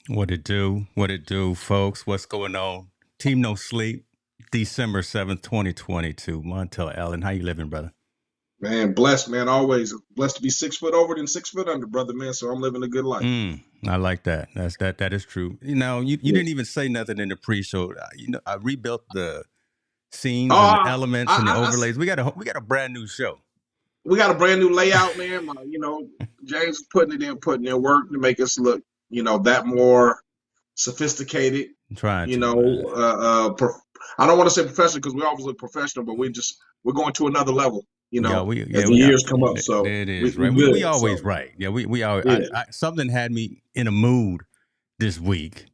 What it do? What it do, folks? What's going on? Team No Sleep, December 7th, 2022. Montel Allen, how you living, brother? Man, blessed, man. Always blessed to be 6 foot over than 6 foot under, brother, man. So I'm living a good life. I like that. That is true. You Yeah. didn't even say nothing in the pre-show. I rebuilt the scenes and the Oh, elements and the I overlays. We got a brand new show. we got a brand new layout, man. James is putting in work to make us look, that more sophisticated. I'm trying You to, know, man. I don't want to say professional because we always look professional, but we're going to another level. As the We years are. come up. So There it we is, we right? We good. always So right. Yeah, we are. yeah. Something had me in a mood this week,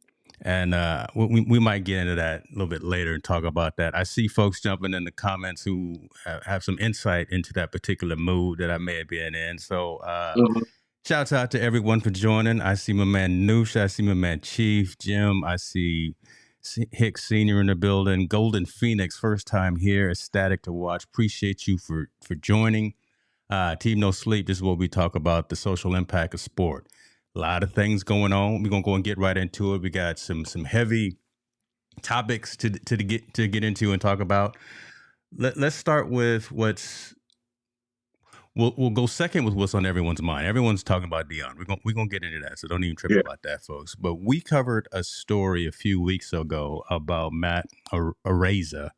and we might get into that a little bit later and talk about that. I see folks jumping in the comments who have some insight into that particular mood that I may have been in. So Mhm. shouts out to everyone for joining. I see my man Noosh. I see my man Chief Jim. I see Hicks Senior in the building. Golden Phoenix, first time here. Ecstatic to watch. Appreciate you for joining. Team No Sleep. This is what we talk about: the social impact of sport. A lot of things going on. We're gonna go and get right into it. We got some heavy topics to get into and talk about. Let's start with what's. We'll go second with what's on everyone's mind. Everyone's talking about Deion. We're gonna get into that, so don't even trip Yeah. about that, folks. But we covered a story a few weeks ago about Matt Araiza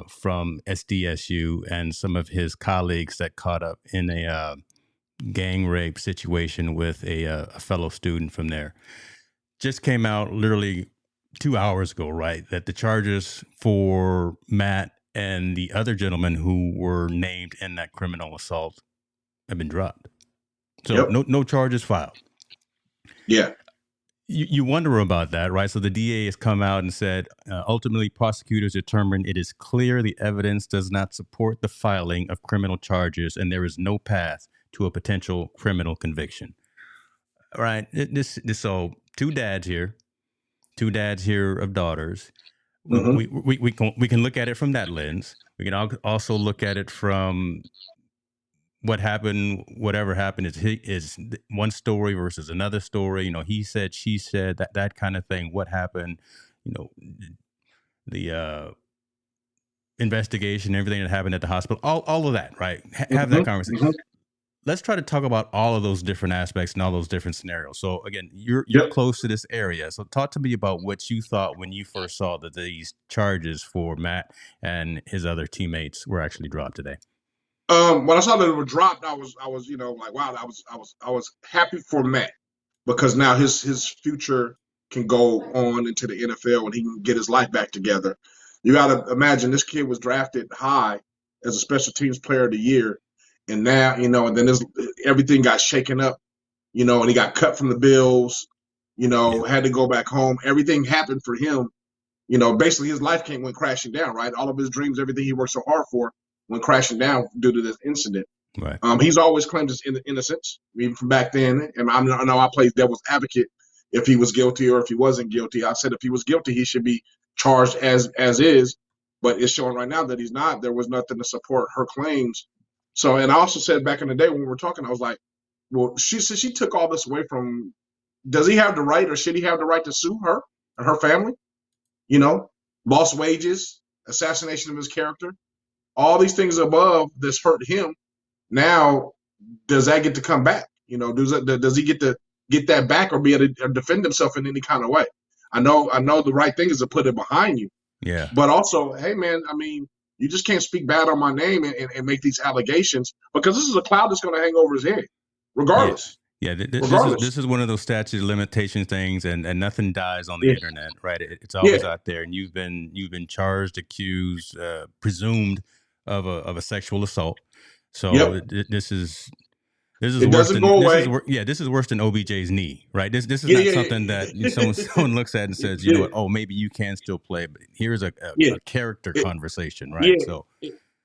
from SDSU and some of his colleagues that caught up in a gang rape situation with a fellow student from there. Just came out literally 2 hours ago, right? That the charges for Matt and the other gentlemen who were named in that criminal assault have been dropped. So Yep. no charges filed. Yeah. You wonder about that, right? So the DA has come out and said, ultimately, prosecutors determined it is clear the evidence does not support the filing of criminal charges, and there is no path to a potential criminal conviction. All right. So two dads here of daughters. hmm We can look at it from that lens. We can also look at it from what happened, whatever happened is one story versus another story. He said, she said, that kind of thing. What happened? You know, the investigation, everything that happened at the hospital, all of that, right? Have that hmm conversation. hmm Let's try to talk about all of those different aspects and all those different scenarios. So again, you're Yep. close to this area. So talk to me about what you thought when you first saw that these charges for Matt and his other teammates were actually dropped today. When I saw that it was dropped, I was, like, wow, I was happy for Matt because now his future can go on into the NFL and he can get his life back together. You got to imagine this kid was drafted high as a special teams player of the year, and now and then everything got shaken up, and he got cut from the Bills, Yeah. had to go back home. Everything happened for him. Basically his life went crashing down, right? All of his dreams, everything he worked so hard for, went crashing down due to this incident. Right. He's always claimed his innocence, even from back then. And I know I played devil's advocate if he was guilty or if he wasn't guilty. I said if he was guilty, he should be charged as is. But it's showing right now that he's not. There was nothing to support her claims. So, and I also said back in the day when we were talking, I was like, well, she said she took all this away from. Does he have the right, or should he have the right to sue her and her family? You know, lost wages, assassination of his character, all these things above that's hurt him. Now, does that get to come back? Does he get to get that back or be able to defend himself in any kind of way? I know the right thing is to put it behind you, Yeah. but also, hey man, I mean, you just can't speak bad on my name and make these allegations because this is a cloud that's going to hang over his head, Yeah. regardless. Yeah, Regardless. this is one of those statute of limitations things, and nothing dies on the Yeah. internet, right? It's always Yeah. out there, and you've been charged, accused, presumed of a sexual assault. So Yep. this is It worse doesn't than go away. this is worse than OBJ's knee, right? This is Yeah. not Yeah. something that someone looks at and says, you know Yeah. what? Oh, maybe you can still play, but here's Yeah. a character It, conversation, right? yeah. So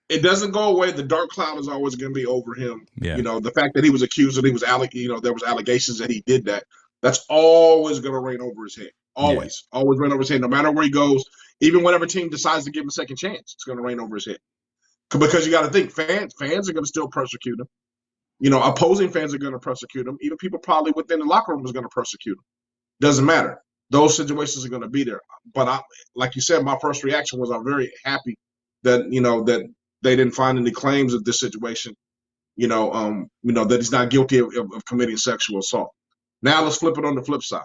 It doesn't go away. The dark cloud is always going to be over him. yeah, The fact that he was accused and there was allegations that he did that. That's always going to rain over his head. yeah, Always rain over his head. No matter where he goes, even whatever team decides to give him a second chance, it's going to rain over his head. Because you got to think, fans are going to still persecute him. Opposing fans are going to persecute him. Even people probably within the locker room is going to persecute him. Doesn't matter. Those situations are going to be there. But like you said, my first reaction was I'm very happy that that they didn't find any claims of this situation. That he's not guilty of committing sexual assault. Now let's flip it on the flip side.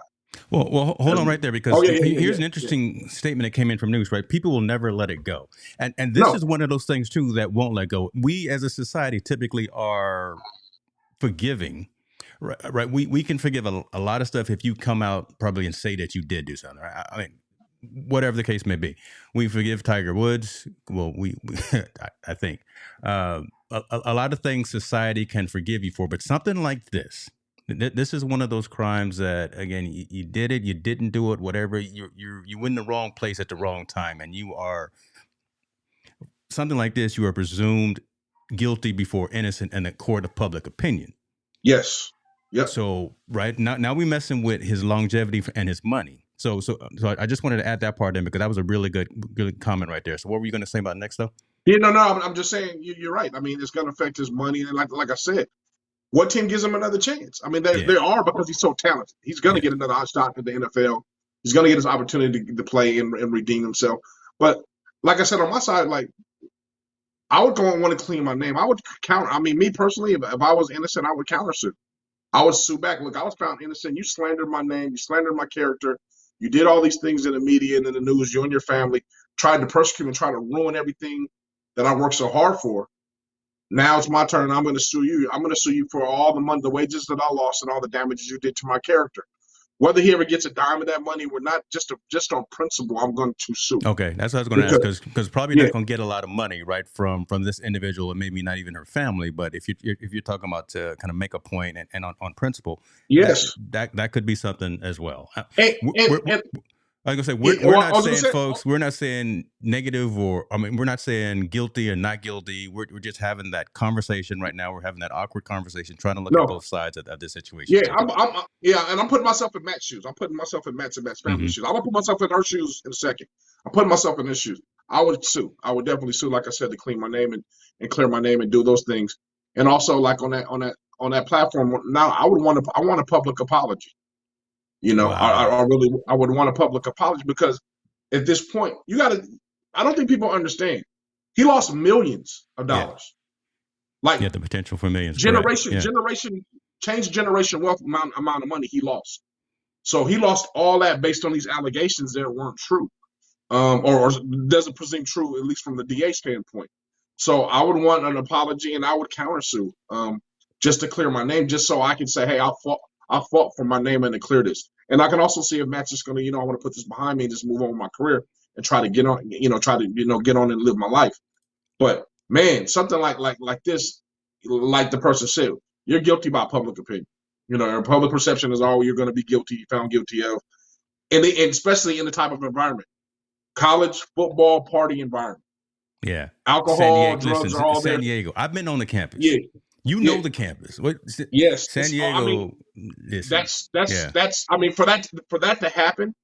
Well, hold on right there, because here's an yeah. interesting statement that came in from news, right? People will never let it go. And this No. is one of those things, too, that won't let go. We as a society typically are forgiving, right? We can forgive a lot of stuff if you come out probably and say that you did do something, right? I mean, whatever the case may be. We forgive Tiger Woods. Well, I think a lot of things society can forgive you for, but something like this. This is one of those crimes that, again, you did it, you didn't do it, whatever. You in the wrong place at the wrong time, and you are something like this. You are presumed guilty before innocent in a court of public opinion. Yes. Yep. So right now we're messing with his longevity and his money. So I just wanted to add that part in, because that was a really good comment right there. So what were you going to say about next though? Yeah, no. I'm just saying you're right. I mean, it's going to affect his money, and like I said, what team gives him another chance? I mean, they are, because he's so talented. He's going to get another shot at the NFL. He's going to get his opportunity to play and redeem himself. But like I said, on my side, like, I would go and want to clean my name. I would counter. I mean, me personally, if I was innocent, I would countersue. I would sue back. Look, I was found innocent. You slandered my name. You slandered my character. You did all these things in the media and in the news. You and your family tried to persecute and try to ruin everything that I worked so hard for. Now it's my turn. I'm going to sue you. I'm going to sue you for all the money, the wages that I lost, and all the damages you did to my character. Whether he ever gets a dime of that money, we're not just on principle. I'm going to sue. Okay, that's what I was going to ask, because probably not going to get a lot of money, right, from this individual, and maybe not even her family. But if you're talking about to kind of make a point and on principle, yes, that could be something as well. I was gonna say we're not saying, folks, we're not saying negative, we're not saying guilty or not guilty. We're just having that conversation right now. We're having that awkward conversation, trying to look at both sides of this situation. Yeah, and I'm putting myself in Matt's shoes. I'm putting myself in Matt's family's shoes. I'm gonna put myself in her shoes in a second. I'm putting myself in his shoes. I would sue. I would definitely sue, like I said, to clean my name and clear my name and do those things. And also, like on that platform, now I want a public apology. Wow. I would want a public apology, because at this point, I don't think people understand. He lost millions of dollars. Like, the potential for millions. Generation wealth amount of money he lost. So he lost all that based on these allegations that weren't true, or doesn't presume true, at least from the DA standpoint. So I would want an apology, and I would countersue, just to clear my name, just so I can say, hey, I fought for my name and to clear this. And I can also see if Matt's just going to, I want to put this behind me and just move on with my career and try to get on, get on and live my life. But man, something like this, like the person said, you're guilty by public opinion. Public perception is all you're going to be found guilty of. And especially in the type of environment, college football party environment. Yeah. Alcohol, drugs are all there. San Diego. I've been on the campus. Yeah. Know the campus. Yes. San Diego. I mean, that's I mean, for that to happen,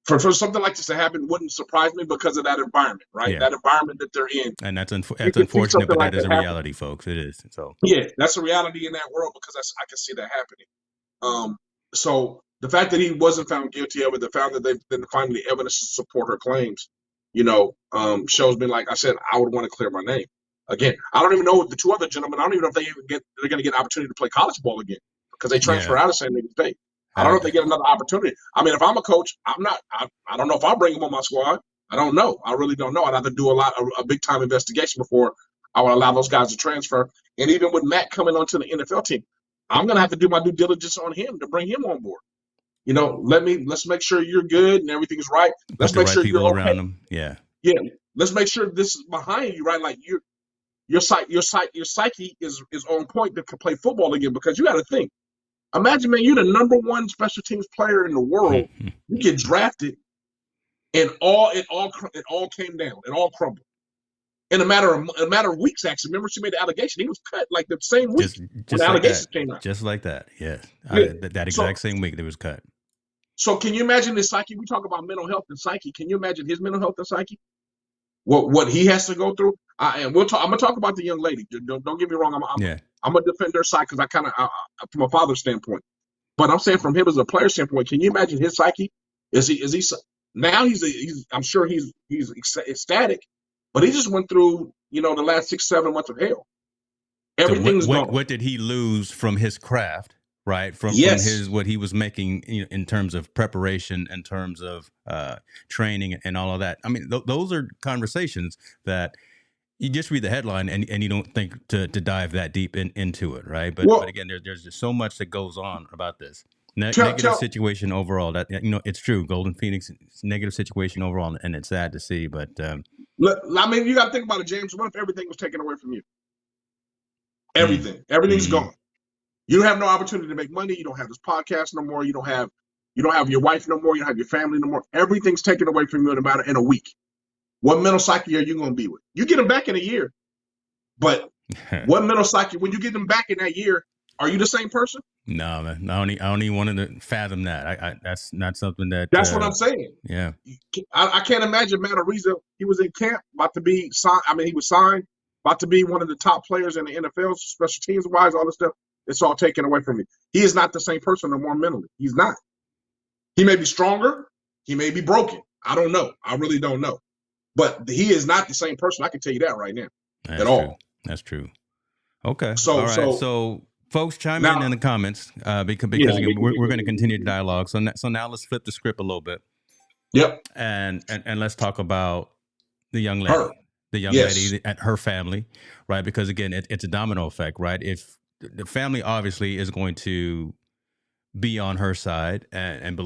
for something like this to happen, wouldn't surprise me, because of that environment, right? Yeah. That environment that they're in. And that's unfortunate, but that is a reality, folks. It is. So that's a reality in that world, because I can see that happening. So the fact that he wasn't found guilty of it, the fact that they didn't find any evidence to support her claims, shows me, like I said, I would want to clear my name. Again, I don't even know the two other gentlemen. I don't even know if they're going to get an opportunity to play college ball again, because they transfer out of San Diego State. I don't know if they get another opportunity. I mean, if I'm a coach, I don't know if I'll bring him on my squad. I don't know. I really don't know. I'd have to do a big time investigation before I would allow those guys to transfer. And even with Matt coming onto the NFL team, I'm going to have to do my due diligence on him to bring him on board. Let's make sure you're good and everything's right. Let's make sure you're okay. Around him. Yeah. Let's make sure this is behind you, right? Like your psyche is on point to play football again, because you got to think. Imagine, man, you're the number one special teams player in the world. You get drafted, and it all came down. It all crumbled in a matter of weeks. Actually, remember, she made the allegation. He was cut like the same week when the allegations came out. Just like that, yes. That exact same week, it was cut. So, can you imagine his psyche? We talk about mental health and psyche. Can you imagine his mental health and psyche? What he has to go through? And I'm gonna talk about the young lady. Don't get me wrong. I'm gonna defend her side, because I kind of, from a father's standpoint, But I'm saying from him as a player standpoint, can you imagine his psyche? Is he now I'm sure he's ecstatic, but he just went through, the last 6-7 months of hell. So Everything's gone. what did he lose from his craft, right? From Yes. his what he was making, in terms of preparation, in terms of training and all of that. I mean, those are conversations that you just read the headline and you don't think to dive that deep into it, right? But again, there's just so much that goes on about this negative situation overall. That it's true. Golden Phoenix, it's negative situation overall, and it's sad to see. But I mean, you got to think about it, James. What if everything was taken away from you? Everything's gone. You don't have no opportunity to make money. You don't have this podcast no more. You don't have your wife no more. You don't have your family no more. Everything's taken away from you in a week. What mental psyche are you going to be with? You get them back in a year, but what mental psyche, when you get them back in that year, are you the same person? No, man. I don't even want to fathom that. That's not something that. That's what I'm saying. Yeah. I can't imagine Matt Araiza. He was in camp, about to be signed. I mean, he was signed, about to be one of the top players in the NFL, special teams wise, all this stuff. It's all taken away from me. He is not the same person no more mentally. He's not. He may be stronger. He may be broken. I don't know. I really don't know. But he is not the same person. I can tell you that right now. That's at true. all. That's true. Okay. So, all right. So folks, chime in the comments because again, we're going to continue the dialogue. So now let's flip the script a little bit. Yep. And let's talk about the young lady. The young lady and her family, right? Because again, it's a domino effect, right? If the family obviously is going to be on her side and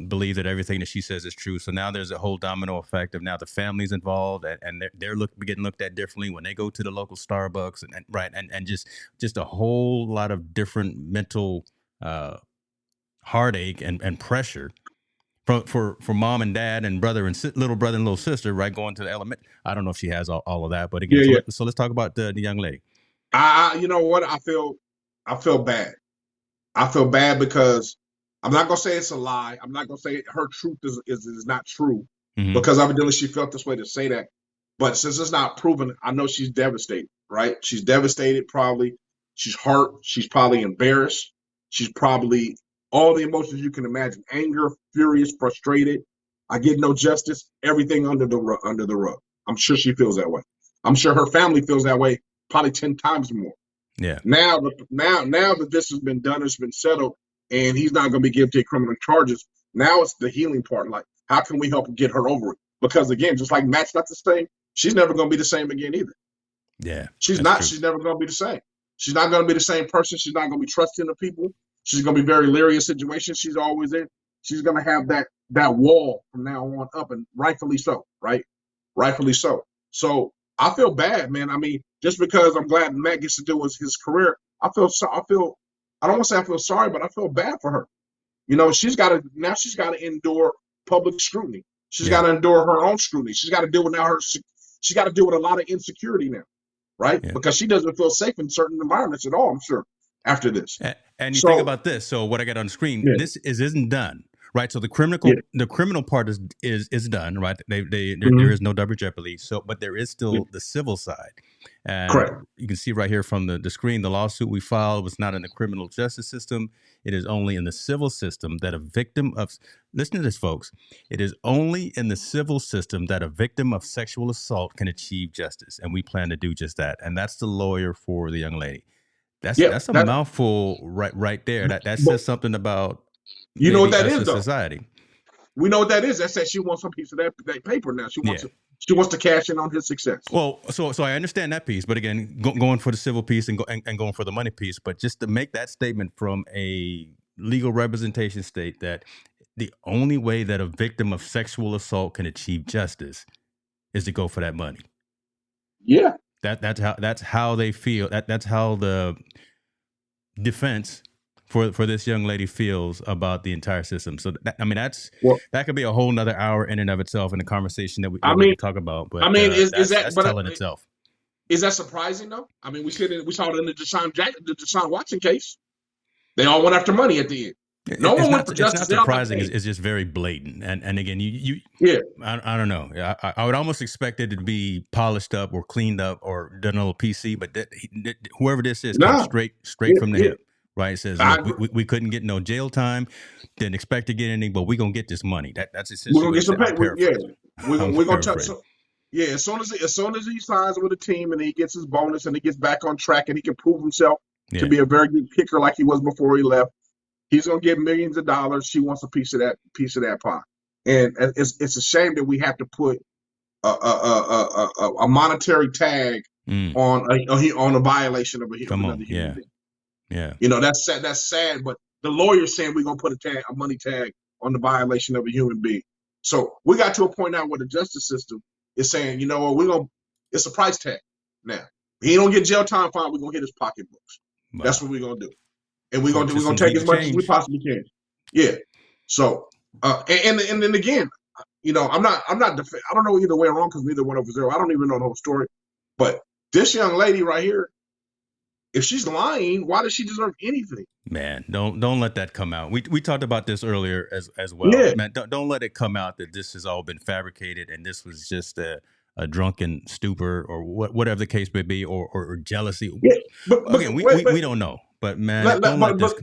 believe that everything that she says is true. So now there's a whole domino effect of now the family's involved and they're getting looked at differently when they go to the local Starbucks and just a whole lot of different mental heartache and pressure for mom and dad and brother and little brother and little sister, right? Going to the element. I don't know if she has all of that, but again, so let's talk about the young lady. You know what? I feel bad. I feel bad because I'm not gonna say it's a lie. I'm not gonna say her truth is not true, because evidently she felt this way to say that. But since it's not proven, I know she's devastated, right? She's devastated, probably. She's hurt. She's probably embarrassed. She's probably all the emotions you can imagine: anger, furious, frustrated. I get no justice. Everything under the rug. I'm sure she feels that way. I'm sure her family feels that way, probably 10 times more. Yeah. Now that this has been done, it's been settled, and he's not going to be guilty of criminal charges. Now it's the healing part. Like, how can we help get her over it? Because again, just like Matt's not the same, she's never going to be the same again either. Yeah. She's not. True. She's never going to be the same. She's not going to be the same person. She's not going to be trusting the people. She's going to be very leery of situations she's always in. She's going to have that wall from now on up, and rightfully so, right? Rightfully so. So I feel bad, man. I mean, just because I'm glad Matt gets to do his career, I don't want to say I feel sorry, but I feel bad for her. She's got to endure public scrutiny. She's got to endure her own scrutiny. She's got to deal with she's got to deal with a lot of insecurity now, right? Yeah. Because she doesn't feel safe in certain environments at all, I'm sure, after this. And you think about this. So what I got on the screen, this isn't done. Right, so the criminal part is done, right? There is no double jeopardy. So, but there is still the civil side, and correct. You can see right here from the screen, the lawsuit we filed was not in the criminal justice system. It is only in the civil system that a victim of. Listen to this, folks. It is only in the civil system that a victim of sexual assault can achieve justice, and we plan to do just that. And that's the lawyer for the young lady. That's a mouthful, right there. That says something about. You know what that is, though? Society. We know what that is. That says she wants some piece of that paper now. She wants to cash in on his success. Well, so I understand that piece, but again, going for the civil piece and going for the money piece, but just to make that statement from a legal representation state that the only way that a victim of sexual assault can achieve justice is to go for that money. Yeah, that's how they feel. That's how the defense for this young lady feels about the entire system. So that could be a whole nother hour in and of itself in the conversation that we can talk about. But that's telling itself. Is that surprising though? I mean, we saw it in the Deshaun Watson case. They all went after money at the end. No one went for justice. It's not surprising. It's just very blatant. And again, I don't know. I would almost expect it to be polished up or cleaned up or done a little PC. But whoever this is, comes straight from the hip. right? It says, look, we couldn't get no jail time, didn't expect to get any, but we're gonna get this money. That's We're essentially gonna what get it some said. pay. I'm paraphrasing. I'm We're gonna touch. paraphrasing. So, yeah, as soon as he signs with a team and he gets his bonus and he gets back on track and he can prove himself to be a very good kicker like he was before he left, he's gonna get millions of dollars. She wants a piece of that pie, and it's a shame that we have to put a monetary tag on a violation of another human being. Yeah. You know, that's sad. That's sad. But the lawyer's saying we're gonna put a money tag on the violation of a human being. So we got to a point now where the justice system is saying, you know what, it's a price tag now. He don't get jail time, fine. We're gonna hit his pocketbooks. Wow. That's what we're gonna do, and we're gonna take as much as we possibly can. Yeah. So and then again, you know, I don't know either way or wrong because neither went over zero. I don't even know the whole story, but this young lady right here, if she's lying, why does she deserve anything? Man, don't let that come out. We talked about this earlier as well. Yeah. Man, don't let it come out that this has all been fabricated and this was just a drunken stupor or whatever the case may be, or jealousy. Yeah, but again, we don't know. But man, don't let this.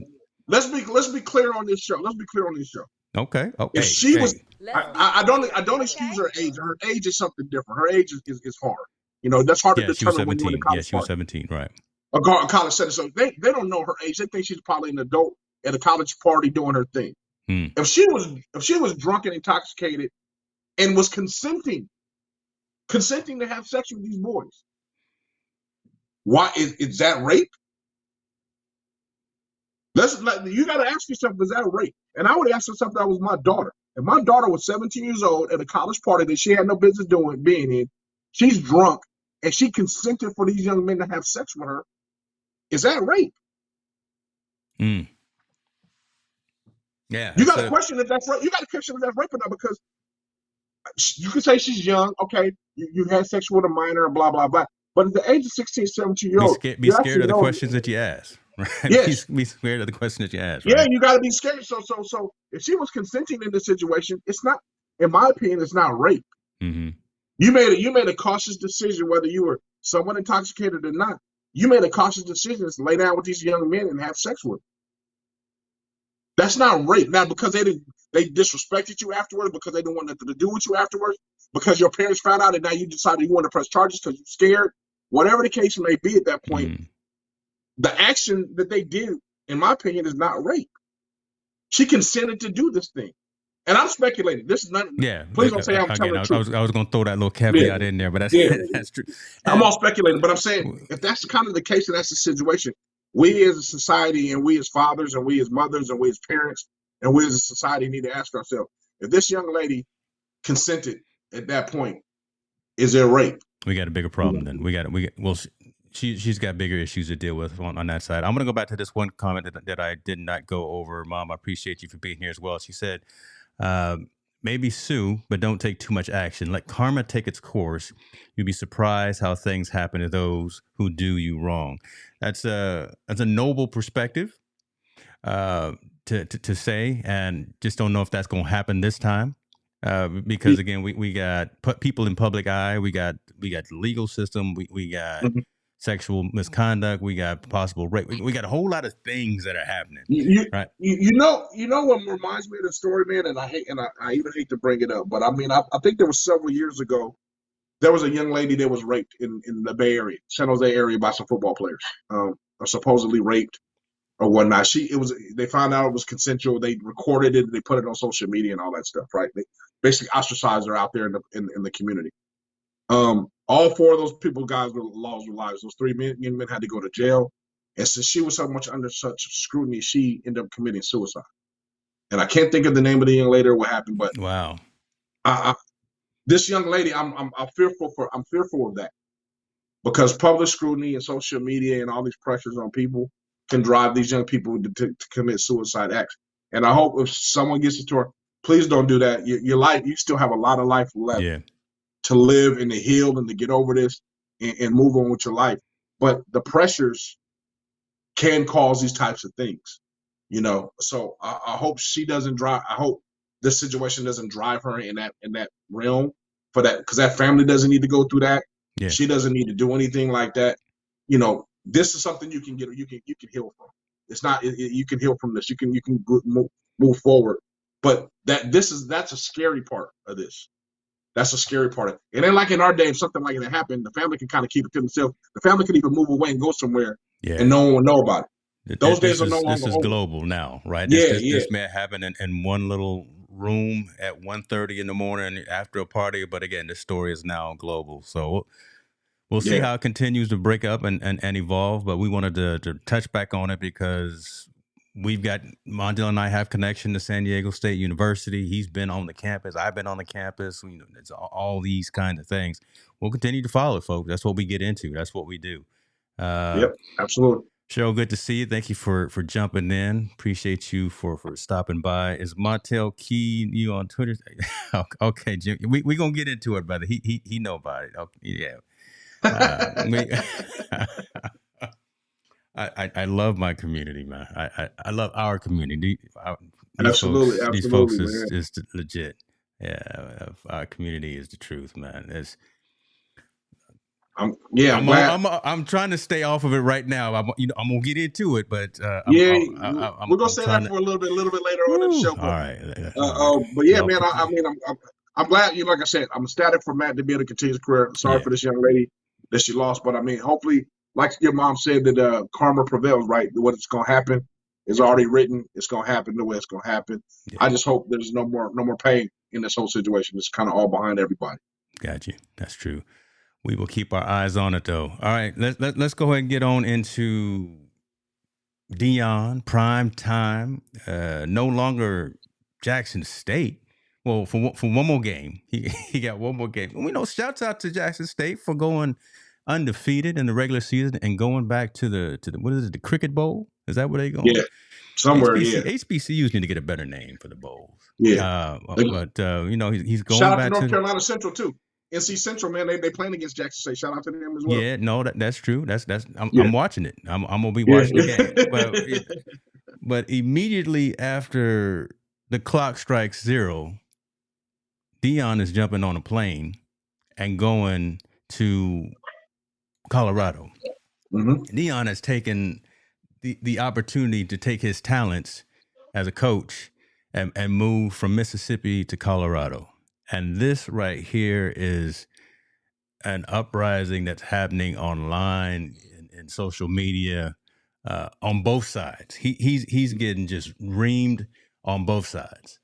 Let's be clear on this show. Let's be clear on this show. Okay. If she was, I don't excuse her age. Her age is something different. Her age is hard. You know, that's hard to determine when you're in the college. Yeah, she was 17, right? A college setting. So they don't know her age. They think she's probably an adult at a college party doing her thing. If she was drunk and intoxicated and was consenting to have sex with these boys, why is that rape? You got to ask yourself, is that rape? And I would ask myself, that was my daughter. If my daughter was 17 years old at a college party that she had no business being in, she's drunk, and she consented for these young men to have sex with her, is that rape? Yeah. You got to question if that's rape. You got to question if that's rape or not, because you can say she's young, okay, you had sex with a minor, blah, blah, blah. But at the age of 16, 17 years old, be scared of the questions that you ask. Right? Yes. Be scared of the questions that you ask. Right? Yeah, you got to be scared. So if she was consenting in this situation, it's not, in my opinion, it's not rape. Mm-hmm. You made a cautious decision, whether you were somewhat intoxicated or not. You made a cautious decision to lay down with these young men and have sex with them. That's not rape. Now, because they disrespected you afterwards, because they didn't want nothing to do with you afterwards, because your parents found out and now you decided you want to press charges because you're scared, whatever the case may be at that point, the action that they did, in my opinion, is not rape. She consented to do this thing. And I'm speculating. This is not. Yeah. Please don't say I'm telling the truth. I was going to throw that little caveat in there, but that's true. I'm all speculating, but I'm saying if that's kind of the case and that's the situation, we as a society and we as fathers and we as mothers and we as parents and we as a society need to ask ourselves, if this young lady consented at that point, is there rape? We got a bigger problem then. She's got bigger issues to deal with on that side. I'm going to go back to this one comment that I did not go over. Mom, I appreciate you for being here as well. She said, maybe sue, but don't take too much action. Let karma take its course. You'll be surprised how things happen to those who do you wrong. That's a noble perspective to say, and just don't know if that's going to happen this time. Because again, we got people in public eye. We got the legal system. We got sexual misconduct. We got possible rape. We got a whole lot of things that are happening. Right? You know what reminds me of the story, man. And I even hate to bring it up, but I mean, I think there was several years ago, there was a young lady that was raped in the Bay Area, San Jose area, by some football players, supposedly raped or whatnot. They found out it was consensual. They recorded it. They put it on social media and all that stuff. Right? They basically ostracized her out there in the community. All four of those guys lost their lives. Those three young men had to go to jail. And since she was so much under such scrutiny, she ended up committing suicide. And I can't think of the name of the young lady or what happened, but wow, this young lady, I'm fearful of that, because public scrutiny and social media and all these pressures on people can drive these young people to commit suicide acts. And I hope if someone gets it to her, please don't do that. Your life, you still have a lot of life left to live and to heal and to get over this and move on with your life. But the pressures can cause these types of things, you know. So I hope she doesn't drive. I hope this situation doesn't drive her in that realm for that, because that family doesn't need to go through that. Yeah. She doesn't need to do anything like that. You know, this is something you can heal from. It's not. You can heal from this. You can move forward. But that's a scary part of this. That's a scary part of it. And then, like in our day, if something like that happened, the family can kind of keep it to themselves. The family can even move away and go somewhere, and Yeah. no one will know about it. Those days This are no this longer is over. global now, right? Yeah, yeah, This may happen in one little room at 1:30 in the morning after a party, but again, this story is now global. So we'll see yeah. how it continues to break up and evolve. But we wanted to touch back on it because we've got Mondale and I have connection to San Diego State University. He's been on the campus. I've been on the campus. You know, it's all these kind of things. We'll continue to follow it, folks. That's what we get into. That's what we do. Uh, Yep, absolutely. Cheryl, good to see you. Thank you for jumping in. Appreciate you for stopping by. Is Montel Key you on Twitter? Okay, Jim. We gonna get into it, brother. He know about it. Okay, yeah. We, I love my community, man. I love our community. Absolutely, These folks absolutely, man. is legit. Yeah, our community is the truth, man. It's I'm glad. I'm trying to stay off of it right now. I'm gonna get into it, but Yeah, we're gonna I'm say trying that to. for a little bit later on in the Woo, show. all right, all right. But yeah, Well, man. I mean, I'm glad. Like I said, I'm ecstatic for Matt to be able to continue his career. Sorry yeah, for this young lady that she lost, but I mean, hopefully, like your mom said, that karma prevails. Right, what it's gonna happen is already written. It's gonna happen the way it's gonna happen. yeah. I just hope there's no more pain in this whole situation. It's kind of all behind everybody. Got you. That's true. We will keep our eyes on it, though. All right, let's go ahead and get on into Deion prime time. No longer Jackson State. Well, for one more game, he got one more game. We know. Shouts out to Jackson State for going undefeated in the regular season and going back to the what is it, the Cricket Bowl? Is that where they going? Yeah, somewhere. Yeah, HBCUs need to get a better name for the bowls. yeah. But you know, he's Shout going out to back North to. Carolina Central too. NC Central, man, they playing against Jackson State. Shout out to them as well. Yeah, no, that's true. Yeah, I'm watching it. I'm gonna be yeah. watching the game. But immediately after the clock strikes 0, Deion is jumping on a plane and going to Colorado. Mm-hmm. Deion has taken the opportunity to take his talents as a coach and move from Mississippi to Colorado. And this right here is an uprising that's happening online in social media on both sides. He's getting just reamed on both sides.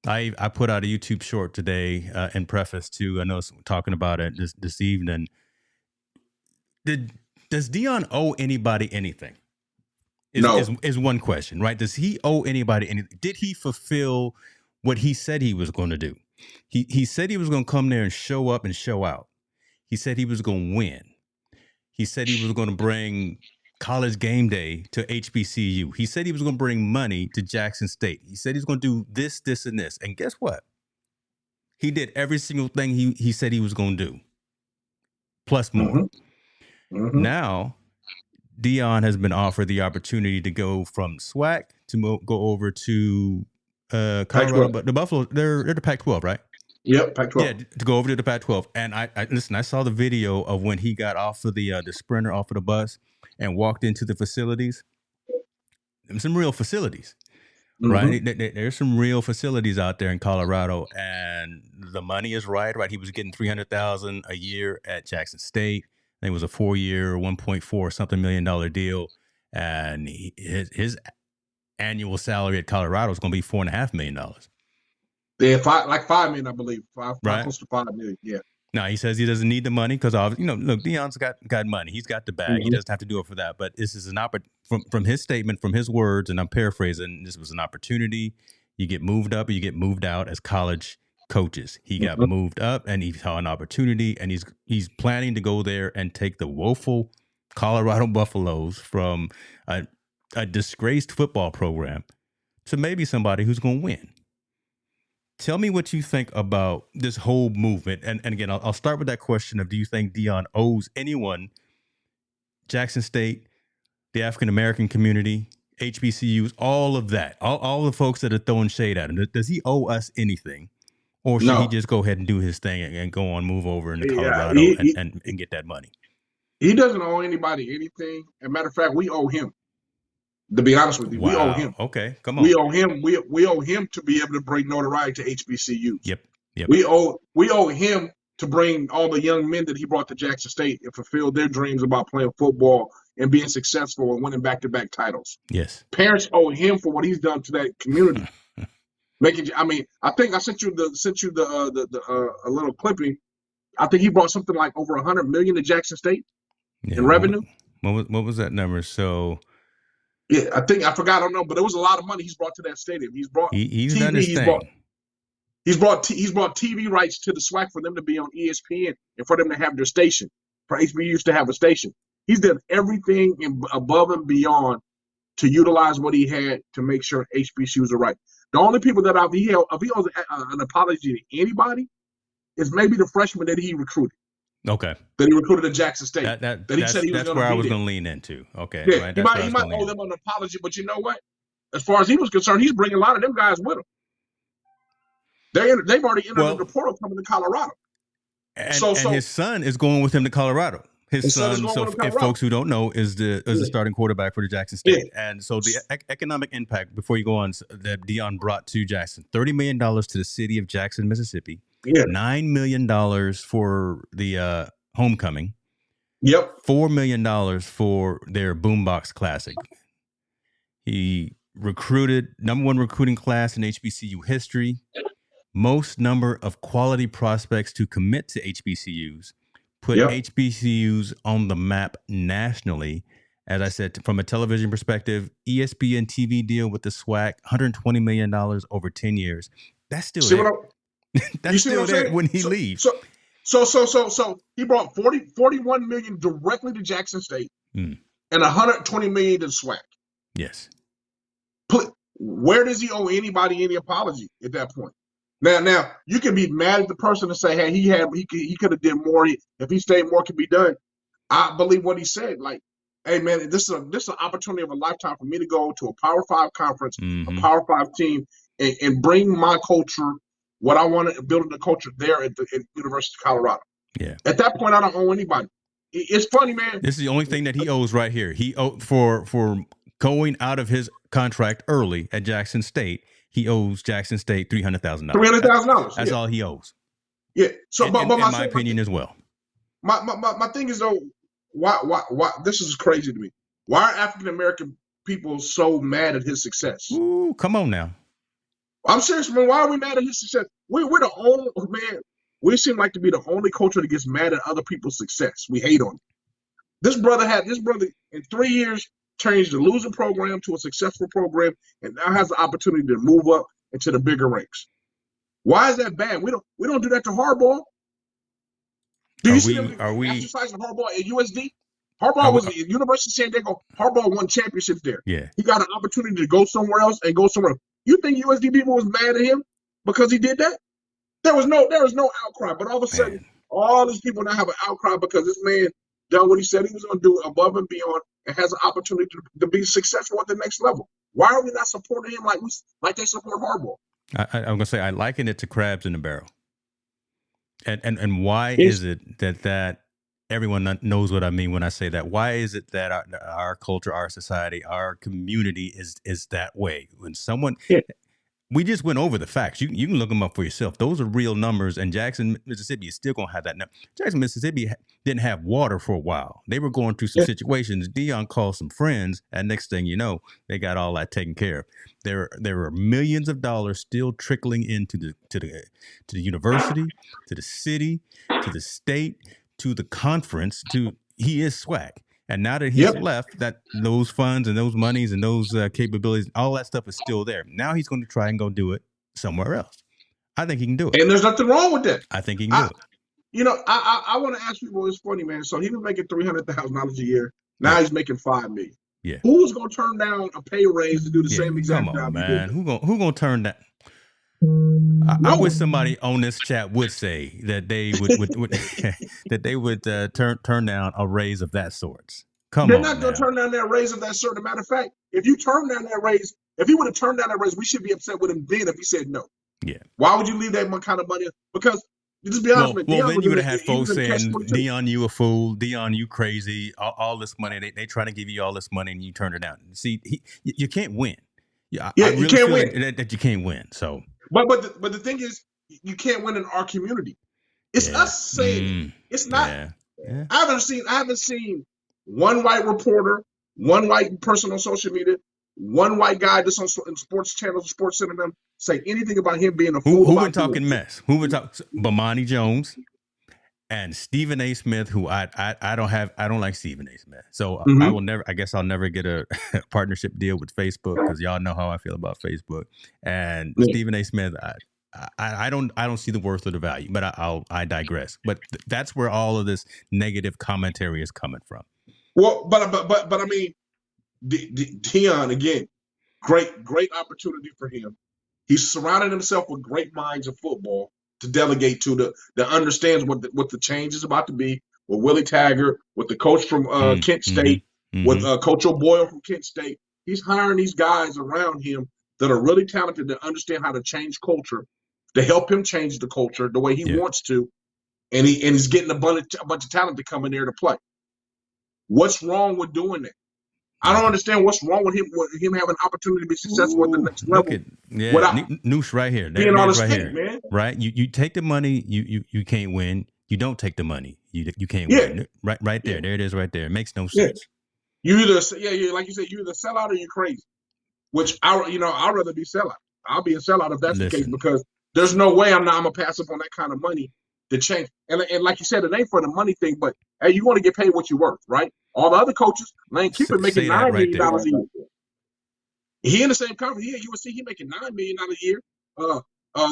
I put out a YouTube short today in preface to I know talking about it this evening. Does Deion owe anybody anything? No. Is one question, right? Does he owe anybody anything? Did he fulfill what he said he was going to do? He said he was going to come there and show up and show out. He said he was going to win. He said he was going to bring college game day to HBCU. He said he was going to bring money to Jackson State. He said he's going to do this, this, and this. And guess what? He did every single thing he said he was going to do, plus more. Mm-hmm. Mm-hmm. Now, Deion has been offered the opportunity to go from SWAC to go over to Colorado, Pac-12. but the Buffalo, they're the Pac-12, right? Yep, Pac-12. Yeah, to go over to the Pac-12. And I listen. I saw the video of when he got off of the sprinter off of the bus and walked into the facilities. Some real facilities, Mm-hmm. right? There's some real facilities out there in Colorado, and the money is right. He was getting $300,000 a year at Jackson State. I think it was a 4-year, $1.4 something million deal, and his annual salary at Colorado is going to be $4.5 million. Yeah, $5 million, I believe. Five Right. close to $5 million. Yeah. Now he says he doesn't need the money because look, Deion's got money. He's got the bag. Mm-hmm. He doesn't have to do it for that. But this is an from his statement, from his words, and I'm paraphrasing. This was an opportunity. You get moved up, or you get moved out as college coaches. He got moved up, and he saw an opportunity, and he's planning to go there and take the woeful Colorado Buffaloes from a disgraced football program to maybe somebody who's going to win. Tell me what you think about this whole movement. And again, I'll start with that question of, do you think Deion owes anyone, Jackson State, the African-American community, HBCUs, all of that, all the folks that are throwing shade at him? Does he owe us anything? Or should he just go ahead and do his thing and go on, move over into Colorado and get that money? He doesn't owe anybody anything. As a matter of fact, we owe him. To be honest with you, we owe Wow. him. Okay, come on. We owe him. We owe him to be able to bring notoriety to HBCUs. Yep. We owe him to bring all the young men that he brought to Jackson State and fulfill their dreams about playing football and being successful and winning back-to-back titles. Yes. Parents owe him for what he's done to that community. I think I sent you a little clipping. I think he brought something like over $100 million to Jackson State in revenue. What was that number? So yeah, I forgot. I don't know, but it was a lot of money he's brought to that stadium. He's brought he's TV. Done his thing. He's brought TV rights to the SWAC for them to be on ESPN and for them to have their station, for HBUs to have a station. He's done everything above and beyond to utilize what he had to make sure HBCUs are right. The only people that if he owes an apology to anybody, is maybe the freshman that he recruited. Okay. That he recruited at Jackson State. That he said he was going to be there. That's where I was going to lean into. Okay. Yeah, right, he might owe them an apology, but you know what? As far as he was concerned, he's bringing a lot of them guys with him. They've already entered the portal coming to Colorado. And his son is going with him to Colorado. His son, so if folks who don't know, is the starting quarterback for the Jackson State. Yeah. And so the economic impact, before you go on, that Deion brought to Jackson, $30 million to the city of Jackson, Mississippi. Yeah. $9 million for the homecoming. Yep. $4 million for their Boombox Classic. He recruited #1 recruiting class in HBCU history. Most number of quality prospects to commit to HBCUs. Put HBCUs on the map nationally. As I said, from a television perspective, ESPN TV deal with the SWAC, $120 million over 10 years. That's still there. That's still there when he leaves. So he brought 41 million directly to Jackson State and 120 million to the SWAC. Yes. Where does he owe anybody any apology at that point? Now you can be mad at the person and say, hey, he could have did more. If he stayed, more could be done. I believe what he said. Like, hey man, this is an opportunity of a lifetime for me to go to a Power 5 conference, a Power 5 team, and bring my culture, what I want to build the culture there at the University of Colorado. Yeah. At that point, I don't owe anybody. It's funny, man. This is the only thing that he owes right here. He owed for going out of his contract early at Jackson State. He owes Jackson State $300,000. $300,000. That's all he owes. Yeah. So, in my opinion as well. My thing is though, why this is crazy to me. Why are African American people so mad at his success? Ooh, come on now. I'm serious, man. Why are we mad at his success? We're the only man. We seem like to be the only culture that gets mad at other people's success. We hate on it. This brother in 3 years changed the losing program to a successful program, and now has the opportunity to move up into the bigger ranks. Why is that bad? We don't do that to Harbaugh. Do you see them exercising Harbaugh at USD? Harbaugh was at University of San Diego. Harbaugh won championships there. Yeah, he got an opportunity to go somewhere else and go somewhere else. You think USD people was mad at him because he did that? There was no outcry, but all of a sudden, all these people now have an outcry because this man done what he said he was going to do above and beyond, and has an opportunity to be successful at the next level. Why are we not supporting him like they support Harbaugh? I'm going to say I liken it to crabs in a barrel. And why is it that everyone knows what I mean when I say that? Why is it that our culture, our society, our community is that way? When someone... We just went over the facts. You can look them up for yourself. Those are real numbers. And Jackson, Mississippi is still going to have that. Now, Jackson, Mississippi didn't have water for a while. They were going through some situations. Deion called some friends. And next thing you know, they got all that taken care of. There are millions of dollars still trickling into the university, to the city, to the state, to the conference. He is SWAC. And now that he's left, that those funds and those monies and those capabilities, all that stuff is still there. Now he's going to try and go do it somewhere else. I think he can do it. And there's nothing wrong with that. I think he can do it. You know, I want to ask people, it's funny, man. So he was making $300,000 a year. Now he's making $5 million. Yeah. Who's going to turn down a pay raise to do the same exact job? Come on, man. Who going to turn that? I wish somebody on this chat would say that they would that they would turn down a raise of that sort. They're not going to turn down that raise of that sort. As a matter of fact, if you turn down that raise, if he would have turned down that raise, we should be upset with him then if he said no. Yeah. Why would you leave that kind of money? Because You just be honest, Well, man. well, Deion then was you in would the, have had he was folks in catch saying, 22. "Deion, you a fool. Deion, you crazy. All this money, they trying to give you all this money, and you turn it down." See, you can't win. Yeah, I Yeah, you really can't feel win. that you can't win. So But the thing is, you can't win in our community. It's yeah, us saying it. It's not. yeah, yeah. I haven't seen one white reporter, one white person on social media, one white guy that's on sports channels, sports center, them say anything about him being a fool Who been about doing talking mess? Who been talking? Bomani Jones and Stephen A. Smith, who I don't like Stephen A. Smith. So it. I Hmm. will never. I guess I'll never get a partnership deal with Facebook because y'all know how I feel about Facebook. And Yeah. Stephen A. Smith, I don't see the worth or the value. But I digress. But that's where all of this negative commentary is coming from. Well, but I mean, Deion again, great opportunity for him. He's surrounded himself with great minds of football to delegate to that understands what the change is about to be. With Willie Taggart, with the coach from Kent Mm-hmm. State, with Mm-hmm. Coach O'Boyle from Kent State, he's hiring these guys around him that are really talented to understand how to change culture, to help him change the culture the way he Yeah. wants to, and he's getting a bunch of talent to come in there to play. What's wrong with doing that? I don't Nothing. understand what's wrong with him having opportunity to be successful at the Ooh, next look level at without Noosh right here. There being it on the is right state, here. man. Right? You take the money, you can't win. You don't take the money, you can't Yeah, win. Right yeah, there. There it is right there. It makes no yeah. sense. You either like you said, you either sell out or you're crazy. Which I'd rather be sellout. I'll be a sellout if that's the case Listen, because there's no way I'm gonna pass up on that kind of money to change. And like you said, it ain't for the money thing, but hey, you want to get paid what you're worth, right? All the other coaches, Lane Kiffin making say that $9 right million there. a year. He in the same conference. He at USC, he making $9 million a year.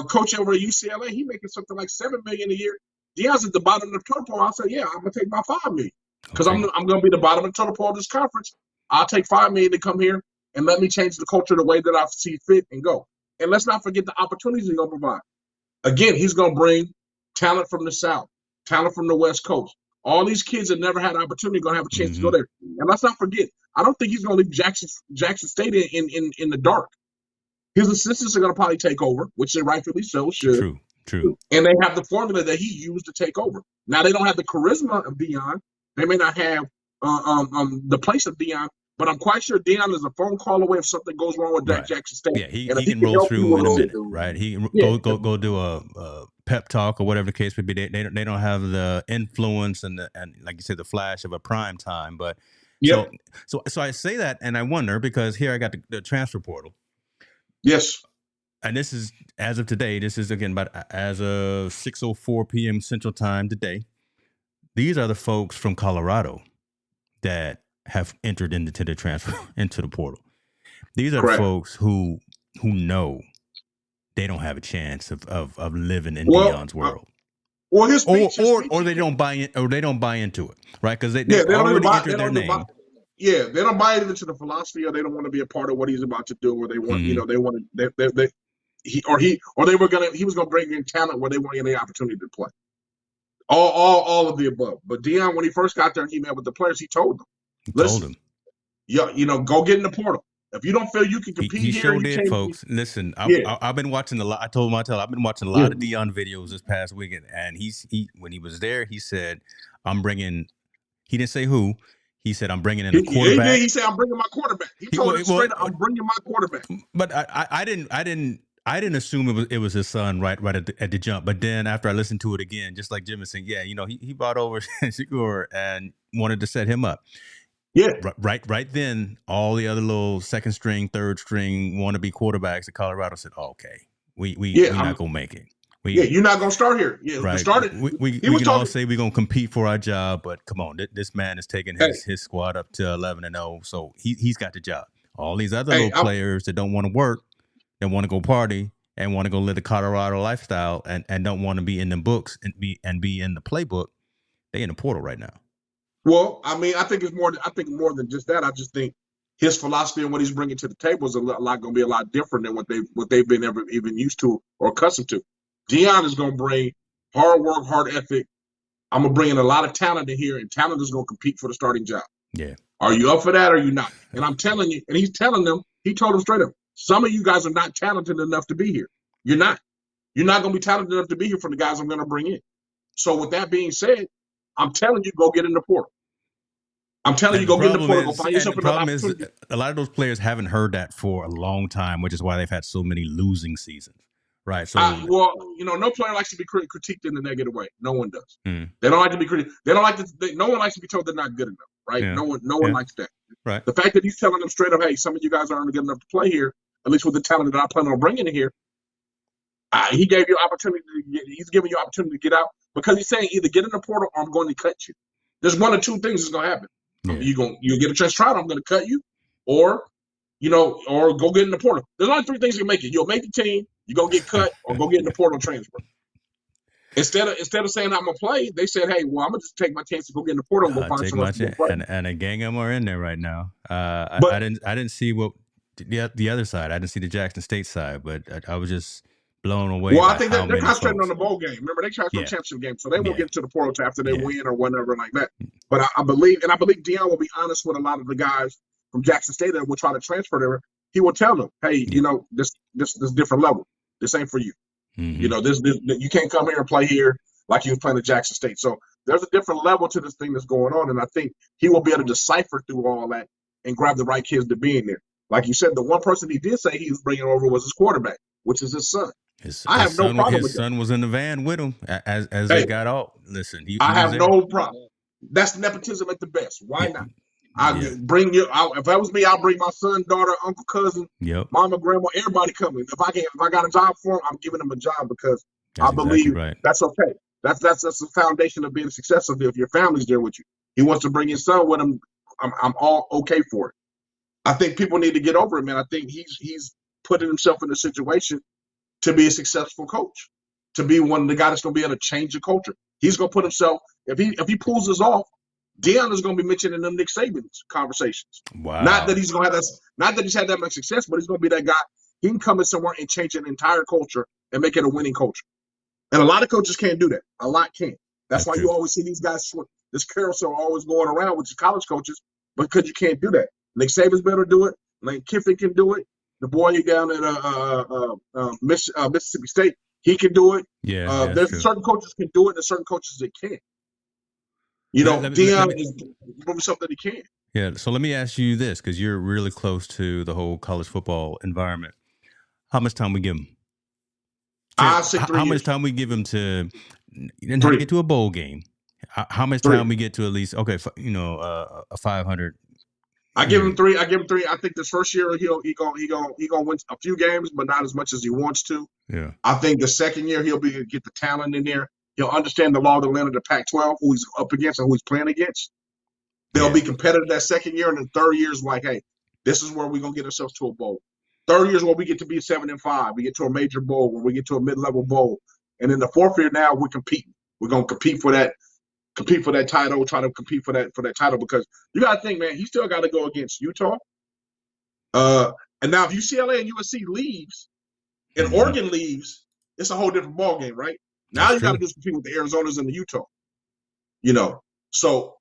Coach over at UCLA, he making something like $7 million a year. Deion's at the bottom of the totem pole. I say, yeah, I'm gonna take my $5 million because Okay. I'm gonna be the bottom of the totem pole of this conference. I'll take $5 million to come here and let me change the culture the way that I see fit and go. And let's not forget the opportunities he's gonna provide. Again, he's gonna bring talent from the South, talent from the West Coast. All these kids that never had an opportunity are gonna have a chance to go Mm-hmm. there. And let's not forget, I don't think he's gonna leave Jackson State in the dark. His assistants are going to probably take over, which they rightfully so should. True. True. And they have the formula that he used to take over. Now they don't have the charisma of Deion. They may not have the place of Deion, but I'm quite sure Deion is a phone call away if something goes wrong with Right. Jackson State. Yeah, And if he he can can roll help you through with in a a minute, right? He yeah, go do a pep talk or whatever the case may be. They don't have the influence and like you said the flash of a prime time, but yep, so I say that and I wonder because here I got the transfer portal. yes, And this is as of today. This is again, but as of 6:04 p.m. Central Time today. These are the folks from Colorado that have entered into the transfer into the portal. These are the correct. folks who know they don't have a chance of living in Well, Deion's world, his speech, or they don't buy in, or they don't buy into it, right? Because yeah, they've they don't even already buy, they entered their don't even buy, name. yeah, they don't buy into the philosophy, or they don't want to be a part of what he's about to do, or they want, Mm-hmm. they want to, he was gonna bring in talent where they weren't getting the opportunity to play. All of the above. But Deion, when he first got there and he met with the players, he told them, He told listen, them. go get in the portal. If you don't feel you can He compete here, sure you did, can't. folks. Listen, Yeah, I've been watching a lot. I told him, I've been watching a yeah. lot of Deion videos this past weekend, and he when he was there, he said, "I'm bringing." He didn't say who. He said, "I'm bringing in a He did. quarterback." He said, I'm bringing my quarterback. He He told it well, straight up, I'm bringing my quarterback. but I didn't assume it was his son right at the jump. But then after I listened to it again, just like Jim was saying, yeah, he brought over Shakur and wanted to set him up. Yeah, Right then, all the other little second string, third string wannabe quarterbacks at Colorado said, oh, "Okay, yeah, we not gonna make it. yeah. We You're not gonna start here. Yeah, we right. started. He We was can all talking. say we're gonna compete for our job, but come on, this man is taking Hey, his squad up to 11-0, so he's got the job. All these other hey, little players that don't want to work, that want to go party and want to go live the Colorado lifestyle and don't want to be in the books and be in the playbook, they in the portal right now. Well, I mean, I think it's more. I think more than just that. I just think his philosophy and what he's bringing to the table is a lot going to be a lot different than what they've been ever even used to or accustomed to. Deion is going to bring hard work, hard ethic. I'm going to bring in a lot of talent in here, and talent is going to compete for the starting job. Yeah. Are you up for that or are you not? And I'm telling you, and he's telling them, he told them straight up, some of you guys are not talented enough to be here. You're not. You're not going to be talented enough to be here for the guys I'm going to bring in. So with that being said, I'm telling you, go get in the portal. I'm telling you, go get in the portal. Go find yourself another opportunity. A lot of those players haven't heard that for a long time, which is why they've had so many losing seasons. Right. So, well, no player likes to be critiqued in a negative way. No one does. They don't like to be critiqued. They don't like to. No one likes to be told they're not good enough. Right. Yeah. No one likes that. Right. The fact that he's telling them straight up, hey, some of you guys aren't good enough to play here, at least with the talent that I plan on bringing in here. He gave you opportunity. He's giving you opportunity to get out because he's saying either get in the portal or I'm going to cut you. There's one or two things that's going to happen. Yeah. You get a chance to try it. I'm going to cut you, or go get in the portal. There's only three things you can make it. You'll make the team, you go get cut, or go get in the portal transfer. Instead of saying I'm gonna play, they said, "Hey, well, I'm gonna just take my chance to go get in the portal and go find someone to play." And a gang of them are in there right now. I didn't see what the other side. I didn't see the Jackson State side, but I was just blown away. Well, I think they're concentrating on the bowl game. Remember, they tried for the championship game, so they won't get into the portal after they win or whatever like that. But I believe Deion will be honest with a lot of the guys from Jackson State that will try to transfer there. He will tell them, "Hey, this different level. This ain't for you. Mm-hmm. This you can't come here and play here like you was playing at Jackson State." So there's a different level to this thing that's going on, and I think he will be able to decipher through all that and grab the right kids to be in there. Like you said, the one person he did say he was bringing over was his quarterback, which is his son. I have no problem with his son was in the van with him as they got out. Listen, I have no problem. That's nepotism at the best. Why not? Bring you. If that was me, I'll bring my son, daughter, uncle, cousin, mama, grandma, everybody coming. If I got a job for him, I'm giving him a job because I believe that's okay. That's the foundation of being successful. If your family's there with you, he wants to bring his son with him. I'm all okay for it. I think people need to get over it, man. I think he's putting himself in a situation to be a successful coach, to be one of the guys that's going to be able to change the culture. He's going to put himself, if he pulls this off, Deion is going to be mentioned in them Nick Saban's conversations. Wow. Not that he's going to have that, not that he's had that much success, but he's going to be that guy. He can come in somewhere and change an entire culture and make it a winning culture. And a lot of coaches can't do that. A lot can't. That's why you always see these guys, this carousel always going around with the college coaches, because you can't do that. Nick Saban's better do it. Lane Kiffin can do it. The boy down at Mississippi State, he can do it. There's certain coaches can do it, and certain coaches that can't. Deion is doing something that he can. Yeah. So let me ask you this, because you're really close to the whole college football environment. How much time we give him? I say 3 years. How much time we give him to get to a bowl game? How much time we get to at least a 500? I give him 3. I think this first year he gonna win a few games, but not as much as he wants to. Yeah. I think the second year he'll get the talent in there. He'll understand the law of the land of the Pac-12, who he's up against and who he's playing against. They'll be competitive that second year, and the third year is like, hey, this is where we're gonna get ourselves to a bowl. Third year is where we get to be 7-5. We get to a major bowl, where we get to a mid-level bowl, and in the fourth year now we're competing. We're gonna compete for that title, try to compete for that title, because you got to think, man, he still got to go against Utah. And now if UCLA and USC leaves and Oregon leaves, it's a whole different ball game, right? Now you got to just compete with the Arizonas and the Utah. So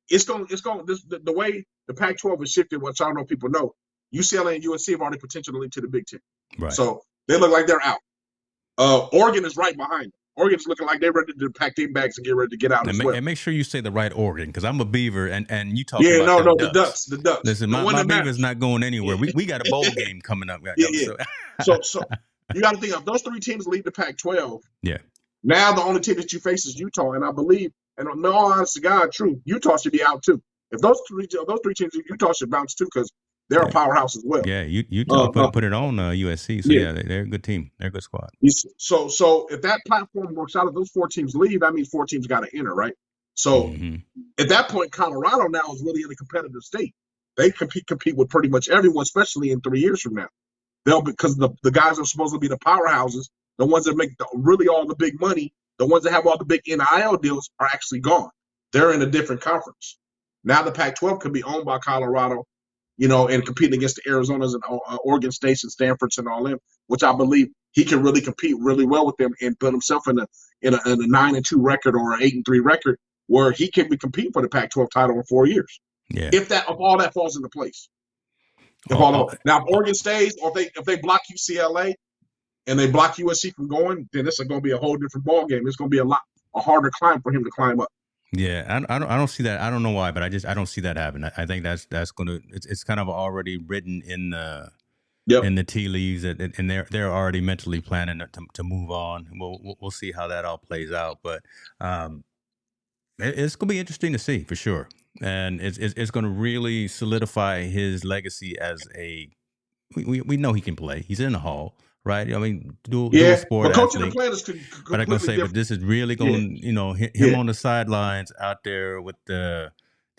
it's going the way the Pac-12 is shifted, which I don't know if people know. UCLA and USC have already potential to lead to the Big Ten. Right. So they look like they're out. Oregon is right behind them. Oregon's looking like they're ready to pack their bags and get ready to get out as well. And make sure you say the right Oregon, because I'm a Beaver, and you talk about the Ducks. The Ducks. Listen, my Beaver's not going anywhere. We got a bowl game coming up. So you got to think, if those 3 teams lead the Pac-12, now the only team that you face is Utah, and I believe, and in all honesty, God, true, Utah should be out too. If those three teams, Utah should bounce too, because they're a powerhouse as well. Yeah, Utah put it on USC. So they're a good team. They're a good squad. So if that platform works out, if those 4 teams leave, that means 4 teams got to enter, right? So at that point, Colorado now is really in a competitive state. They compete with pretty much everyone, especially in 3 years from now. Because the guys are supposed to be the powerhouses, the ones that make really all the big money, the ones that have all the big NIL deals are actually gone. They're in a different conference. Now the Pac-12 could be owned by Colorado, and competing against the Arizonas and Oregon States and Stanfords and all them, which I believe he can really compete really well with them and put himself in a 9-2 record or an 8-3 record, where he can be competing for the Pac-12 title in 4 years. Yeah. If all that falls into place. Now, if Oregon stays, or if they block UCLA, and they block USC from going, then this is going to be a whole different ball game. It's going to be a harder climb for him to climb up. Yeah, I don't see that. I don't know why, but I don't see that happening. I think that's going to it's kind of already written Yep. in the tea leaves, and they're already mentally planning to move on. We'll see how that all plays out, but it's going to be interesting to see for sure, and it's going to really solidify his legacy as a. We know he can play. He's in the hall, right? I mean, dual Yeah, sport but coaching and athlete. playing is But I'm gonna completely say, but different. this is really going, him Yeah. on the sidelines out there with the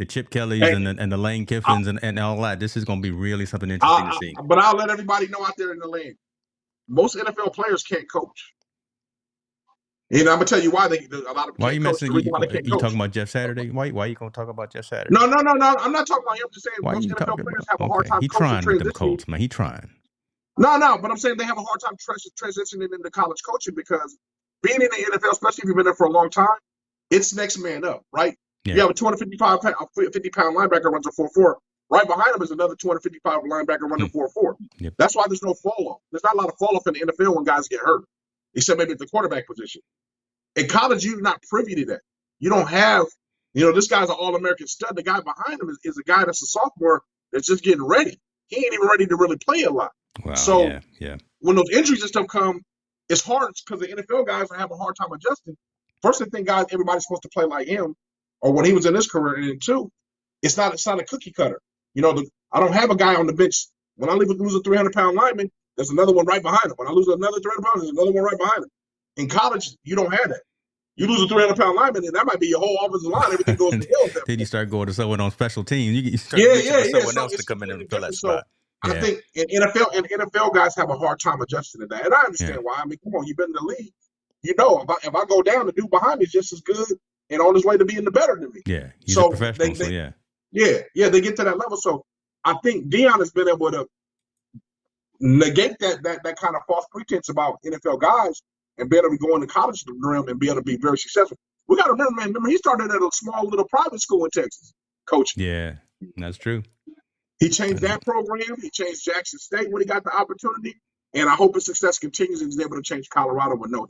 Chip Kellys Hey, and the Lane I, Kiffins and all that. This is gonna be really something interesting to see. but I'll let everybody know out there in the land, most NFL players can't coach. And I'm gonna tell you why a lot of them Why are can't you coach. messing? The reason why they can't You coach. talking about Jeff Saturday? Why you gonna talk about Jeff Saturday? No. I'm not talking about him. I'm just saying Why are most you NFL talking players about? have a hard Okay, time he coaching trying with them transitioning. Colts, man. He trying. No, but I'm saying they have a hard time transitioning into college coaching because being in the NFL, especially if you've been there for a long time, it's next man up, right? Yeah. You have a 50-pound linebacker runs a 4.4. Right behind him is another 250-pound linebacker running 4.4. Yep. That's why there's no fall off. There's not a lot of fall off in the NFL when guys get hurt, except maybe at the quarterback position. In college, you're not privy to that. You don't have, this guy's an All-American stud. The guy behind him is a guy that's a sophomore that's just getting ready. He ain't even ready to really play a lot. Wow. So yeah. when those injuries and stuff come, it's hard because the NFL guys have a hard time adjusting. First, they think everybody's supposed to play like him, or when he was in his career. And then two, it's not a cookie cutter. I don't have a guy on the bench. When I lose a 300-pound lineman, there's another one right behind him. When I lose another 300 pounds, there's another one right behind him. In college, you don't have that. You lose a 300-pound lineman, and that might be your whole offensive line. Everything goes to hell. Then you start going to someone on special teams. You start Yeah. for someone So else to it's come in completely and fill that different. So spot. I think in NFL guys have a hard time adjusting to that, and I understand why. I mean, come on, you've been in the league. If I go down, the dude behind me is just as good and on his way to being the better than me. Yeah, he's a professional. They get to that level. So I think Deion has been able to negate that kind of false pretense about NFL guys and be able to go into college realm and be able to be very successful. We got to remember, he started at a small little private school in Texas coaching. Yeah, that's true. He changed that program. He changed Jackson State when he got the opportunity. And I hope his success continues and he's able to change Colorado with no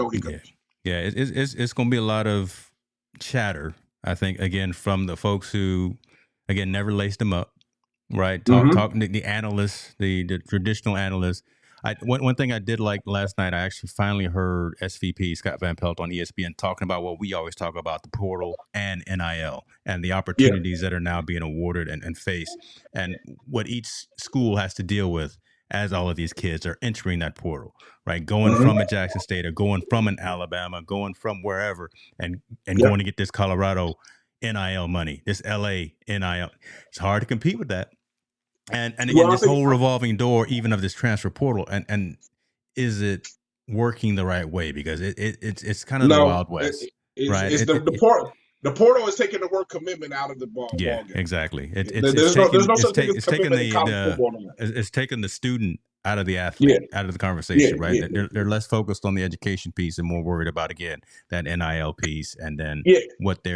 hiccups. Yeah, it's going to be a lot of chatter, I think, again, from the folks who, again, never laced them up, right? Talking to the analysts, the traditional analysts. One thing I did like last night, I actually finally heard SVP Scott Van Pelt on ESPN talking about what we always talk about, the portal and NIL and the opportunities that are now being awarded and faced, and what each school has to deal with as all of these kids are entering that portal, right? Going from a Jackson State or going from an Alabama, going from wherever and going to get this Colorado NIL money, this LA NIL. It's hard to compete with that. And again, this whole revolving door, even of this transfer portal, and is it working the right way? Because it's kind of the Wild West, right? The portal is taking the word commitment out of the ball game. Exactly. There's no such thing as commitment in college football now. It's taking the student out of the athlete, out of the conversation, right? They're less focused on the education piece and more worried about, again, that NIL piece and then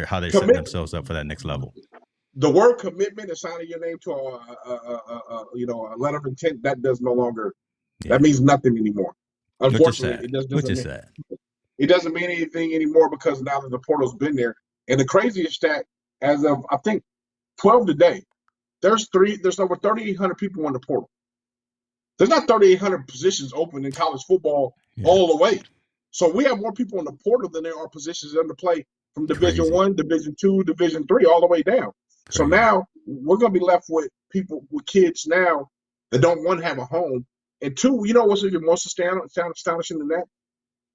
how they're setting themselves up for that next level. The word commitment and signing your name to a letter of intent, that does no longer that means nothing anymore. Unfortunately, it doesn't mean anything anymore because now that the portal's been there. And the craziest stat, as of I think 12 today, there's over 3,800 people in the portal. There's not 3,800 positions open in college football all the way. So we have more people in the portal than there are positions in the play from Division I, Division II, Division III, all the way down. So now we're going to be left with kids now that don't, one, have a home. And two, what's even more astonishing than that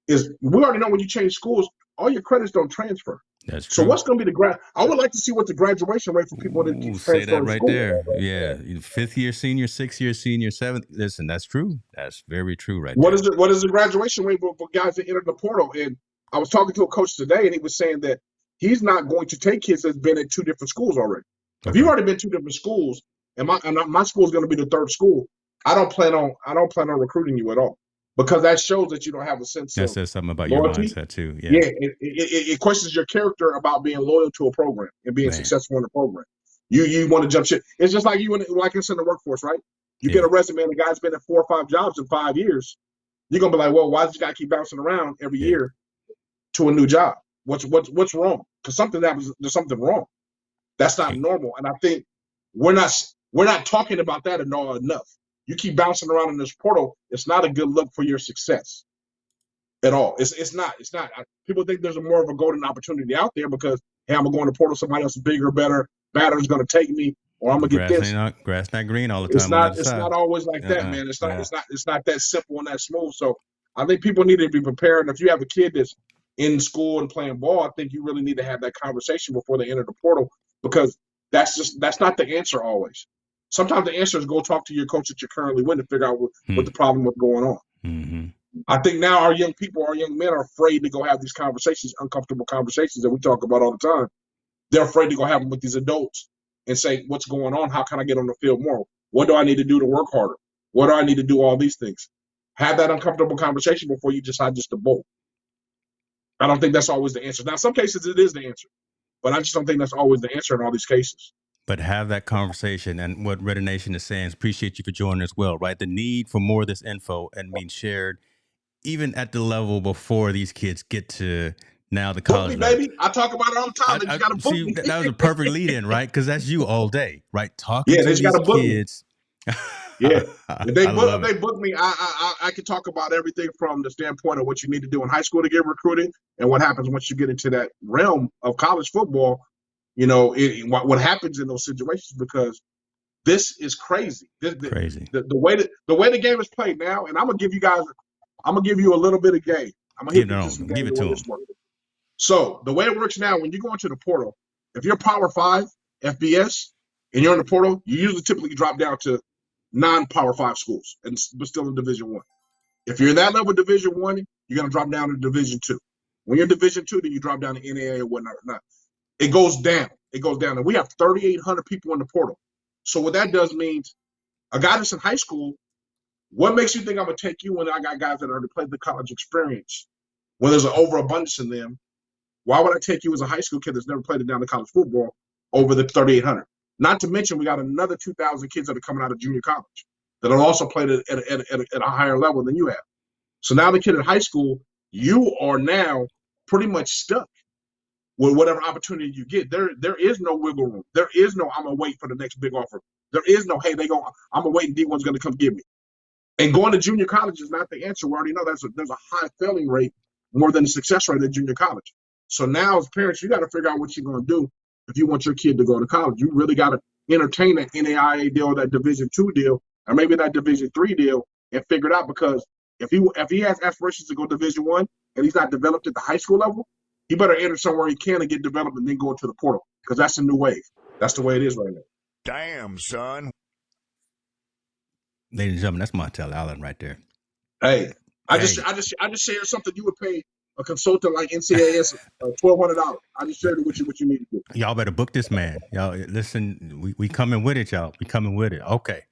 is we already know when you change schools, all your credits don't transfer. That's true. So what's going to be I would like to see what the graduation rate for people that keep transferring. Say that right there. Yeah. 5th year senior, 6th year senior, 7th. Listen, that's true. That's very true right there. What is the graduation rate for guys that enter the portal? And I was talking to a coach today, and he was saying that he's not going to take kids that's been at 2 different schools already. If you've already been 2 different schools, and my school is going to be the 3rd school, I don't plan on recruiting you at all because that shows that you don't have a sense that of says something about loyalty. Your mindset too. Yeah, it questions your character about being loyal to a program and being successful in the program. You want to jump ship. It's just like you like us in the workforce, right? You get a resume and the guy's been at 4 or 5 jobs in 5 years. you're gonna be like, well, why does this guy keep bouncing around every Yeah. year to a new job? What's wrong? Because there's something wrong. That's not normal. And I think we're not talking about that enough. You keep bouncing around in this portal, it's not a good look for your success at all. It's not. People think there's more of a golden opportunity out there because, hey, I'm gonna go in the portal, somebody else bigger, better, batter is gonna take me, or I'm gonna get this. Grass not green all the It's time on the not. other It's side. not always like that, man. It's not. Yeah. It's not that simple and that smooth. So I think people need to be prepared. And if you have a kid that's in school and playing ball, I think you really need to have that conversation before they enter the portal because that's not the answer always. Sometimes the answer is go talk to your coach that you're currently with to figure out what the problem is going on. Mm-hmm. I think now our young men are afraid to go have these conversations, uncomfortable conversations that we talk about all the time. They're afraid to go have them with these adults and say, what's going on? How can I get on the field more? What do I need to do to work harder? What do I need to do? All these things. Have that uncomfortable conversation before you decide just to bolt. I don't think that's always the answer. Now, in some cases, it is the answer, but I just don't think that's always the answer in all these cases. But have that conversation, and what Raider Nation is saying, appreciate you for joining as well, right? The need for more of this info and being shared, even at the level before these kids get to now the college book me, level. Baby. I talk about it all the time. They just got to book me. That was a perfect lead in, right? Because that's you all day, right? Talking Yeah, to they just these got to book me. kids. Yeah, if they it. book me, I can talk about everything from the standpoint of what you need to do in high school to get recruited, and what happens once you get into that realm of college football. You know, what happens in those situations, because this is crazy. Crazy. The way the game is played now, and I'm gonna give you a little bit of game. I'm gonna give it to them. So the way it works now, when you go into the portal, if you're Power 5 FBS and you're in the portal, you usually typically drop down to non-Power 5 schools, but still in Division 1. If you're in that level of Division 1, you're going to drop down to Division 2. When you're Division 2, then you drop down to NAIA or whatnot. It goes down. And we have 3,800 people in the portal. So what that does means a guy that's in high school, what makes you think I'm going to take you when I got guys that already played the college experience, when there's an overabundance in them? Why would I take you as a high school kid that's never played it down to college football over the 3,800? Not to mention, we got another 2,000 kids that are coming out of junior college that have also played at a higher level than you have. So now the kid in high school, you are now pretty much stuck with whatever opportunity you get. There is no wiggle room. There is no, I'm going to wait for the next big offer. There is no, hey, I'm going to wait and D1's going to come get me. And going to junior college is not the answer. We already know there's a high failing rate, more than the success rate at junior college. So now as parents, you got to figure out what you're going to do if you want your kid to go to college. You really got to entertain that NAIA deal, that Division 2 deal, or maybe that Division 3 deal, and figure it out. Because if he has aspirations to go Division 1 and he's not developed at the high school level, he better enter somewhere he can and get developed and then go into the portal, because that's the new wave. That's the way it is right now. Damn, son. Ladies and gentlemen, that's Montel Allen right there. Hey, I just shared something you would pay a consultant like NCAS $1,200. I just shared it with you what you need to do. Y'all better book this man. Y'all listen. We coming with it, y'all. We coming with it. Okay.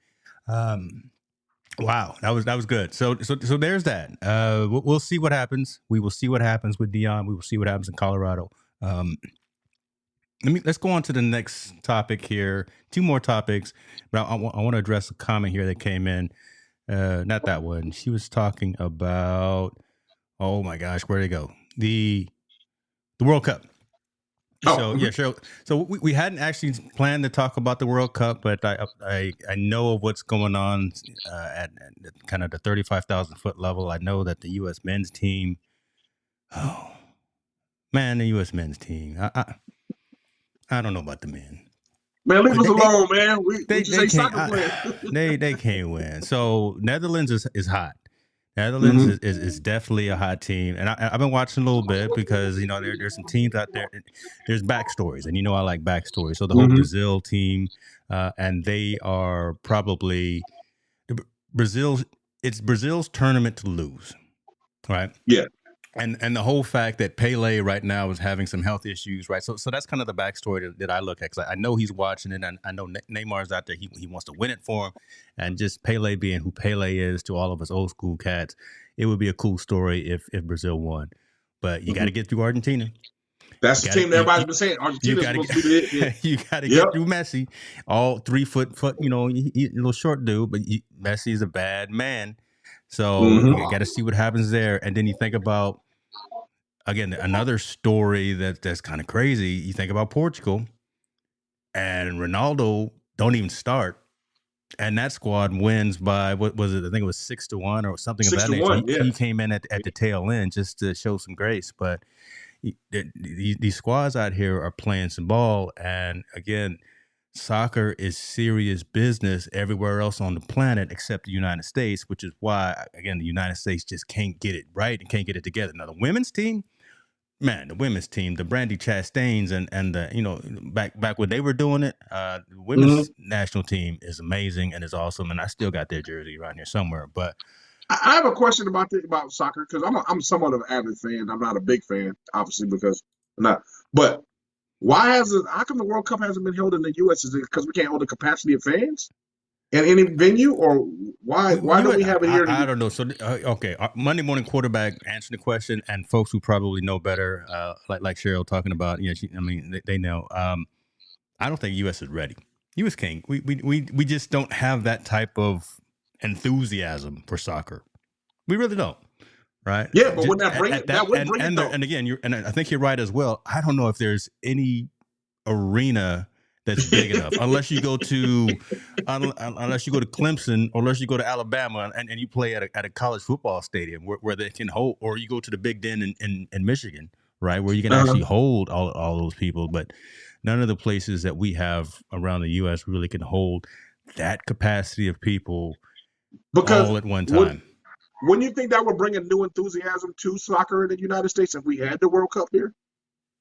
Wow, that was good. So there's that. We'll see what happens. We will see what happens with Deion. We will see what happens in Colorado. Let's go on to the next topic here. 2 more topics, but I want to address a comment here that came in. Not that one. She was talking about, oh my gosh, where'd it go? The World Cup. So yeah, sure. So we hadn't actually planned to talk about the World Cup, but I know of what's going on at kind of the 35,000 foot level. I know that the U.S. men's team. Oh man, the U.S. men's team. I don't know about the men. Man, leave us alone, man. They can't win. So Netherlands is hot. Netherlands is definitely a hot team, and I've been watching a little bit because there's some teams out there. There's backstories, and I like backstories. So the whole Brazil team, and they are probably Brazil. It's Brazil's tournament to lose, right? Yeah. And the whole fact that Pele right now is having some health issues, right? So that's kind of the backstory that I look at, because I know he's watching it, and I know Neymar's out there. He wants to win it for him, and just Pele being who Pele is to all of us old school cats, it would be a cool story if Brazil won. But you got to get through Argentina. That's the team that everybody's been saying. Argentina's supposed to be the You got to get through Messi, all 3 foot, little short dude, but Messi is a bad man. So you got to see what happens there. And then you think about, again, another story that's kind of crazy. You think about Portugal, and Ronaldo don't even start, and that squad wins by, what was it? I think it was 6-1 or something of Six that to nature. one, yeah. He came in at the tail end just to show some grace, but these squads out here are playing some ball, and again, soccer is serious business everywhere else on the planet except the United States, which is why, again, the United States just can't get it right and can't get it together. Now, the women's team, man, the women's team, the Brandy Chastains and the, back when they were doing it, the women's national team is amazing and is awesome, and I still got their jersey around here somewhere. But I have a question about soccer because I'm somewhat of an avid fan. I'm not a big fan, obviously, because I'm not. But how come the World Cup hasn't been held in the U.S.? Is it because we can't hold the capacity of fans in any venue, or why don't we have it here? I don't know. So okay, Monday Morning Quarterback answering the question, and folks who probably know better, like Cheryl talking about, they know. I don't think U.S. is ready. U.S. can't. We just don't have that type of enthusiasm for soccer. We really don't. Right? Yeah, but Just would that bring it? That would bring it though. And again, I think you're right as well. I don't know if there's any arena that's big enough, unless you go to Clemson, or unless you go to Alabama and you play at a college football stadium where they can hold, or you go to the Big Den in Michigan, right, where you can actually hold all those people. But none of the places that we have around the U.S. really can hold that capacity of people all at one time. Wouldn't you think that would bring a new enthusiasm to soccer in the United States if we had the World Cup here?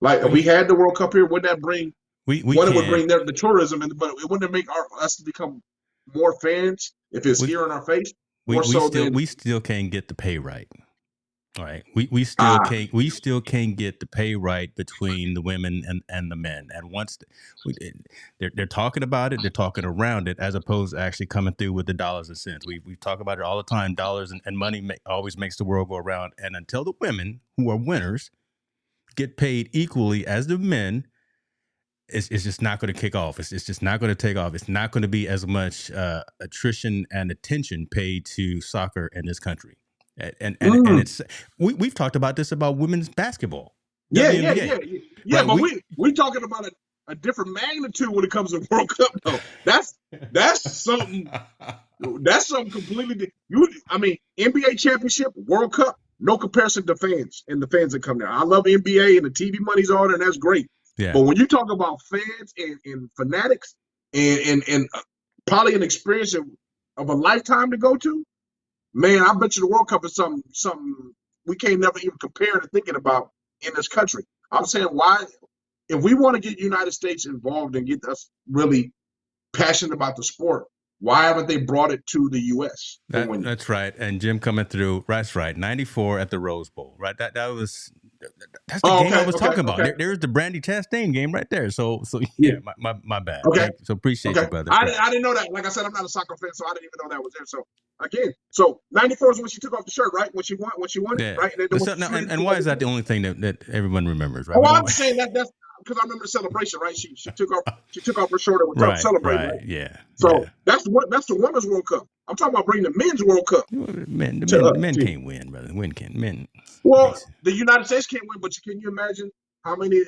Like, if we had the World Cup here, wouldn't that bring? It would bring the tourism, but it wouldn't make us become more fans if it's here in our face. We still can't get the pay right. All right, we still can't get the pay right between the women and the men. And once they're talking about it, they're talking around it, as opposed to actually coming through with the dollars and cents. We talk about it all the time. Dollars and money always makes the world go around. And until the women, who are winners, get paid equally as the men, it's just not going to kick off. It's just not going to take off. It's not going to be as much attrition and attention paid to soccer in this country. And it's we've talked about this about women's basketball. Yeah. Right? But we talking about a different magnitude when it comes to World Cup though. That's something. That's something completely different. NBA championship, World Cup, no comparison to fans and the fans that come there. I love NBA and the TV money's on, and that's great. Yeah. But when you talk about fans and fanatics and probably an experience of a lifetime to go to, man, I bet you the World Cup is something we can't never even compare to thinking about in this country. I'm saying, why, if we want to get United States involved and get us really passionate about the sport, why haven't they brought it to the U.S.? That's right. And Jim coming through, that's right, 94 at the Rose Bowl, right? That's the game I was talking about. There's the Brandy Chastain game right there. So yeah, my bad. Okay. So appreciate you, brother. I didn't know that. Like I said, I'm not a soccer fan, so I didn't even know that was there. So again, 94 is when she took off the shirt, right? When she won, yeah. right? And why is that the only thing that everyone remembers, right? Oh, I'm saying that's because I remember the celebration, right? She took off her shirt and was celebrating, right? Yeah. So that's the women's World Cup. I'm talking about bringing the men's World Cup. Men can't win, brother. Men. Well, the United States can't win, but can you imagine how many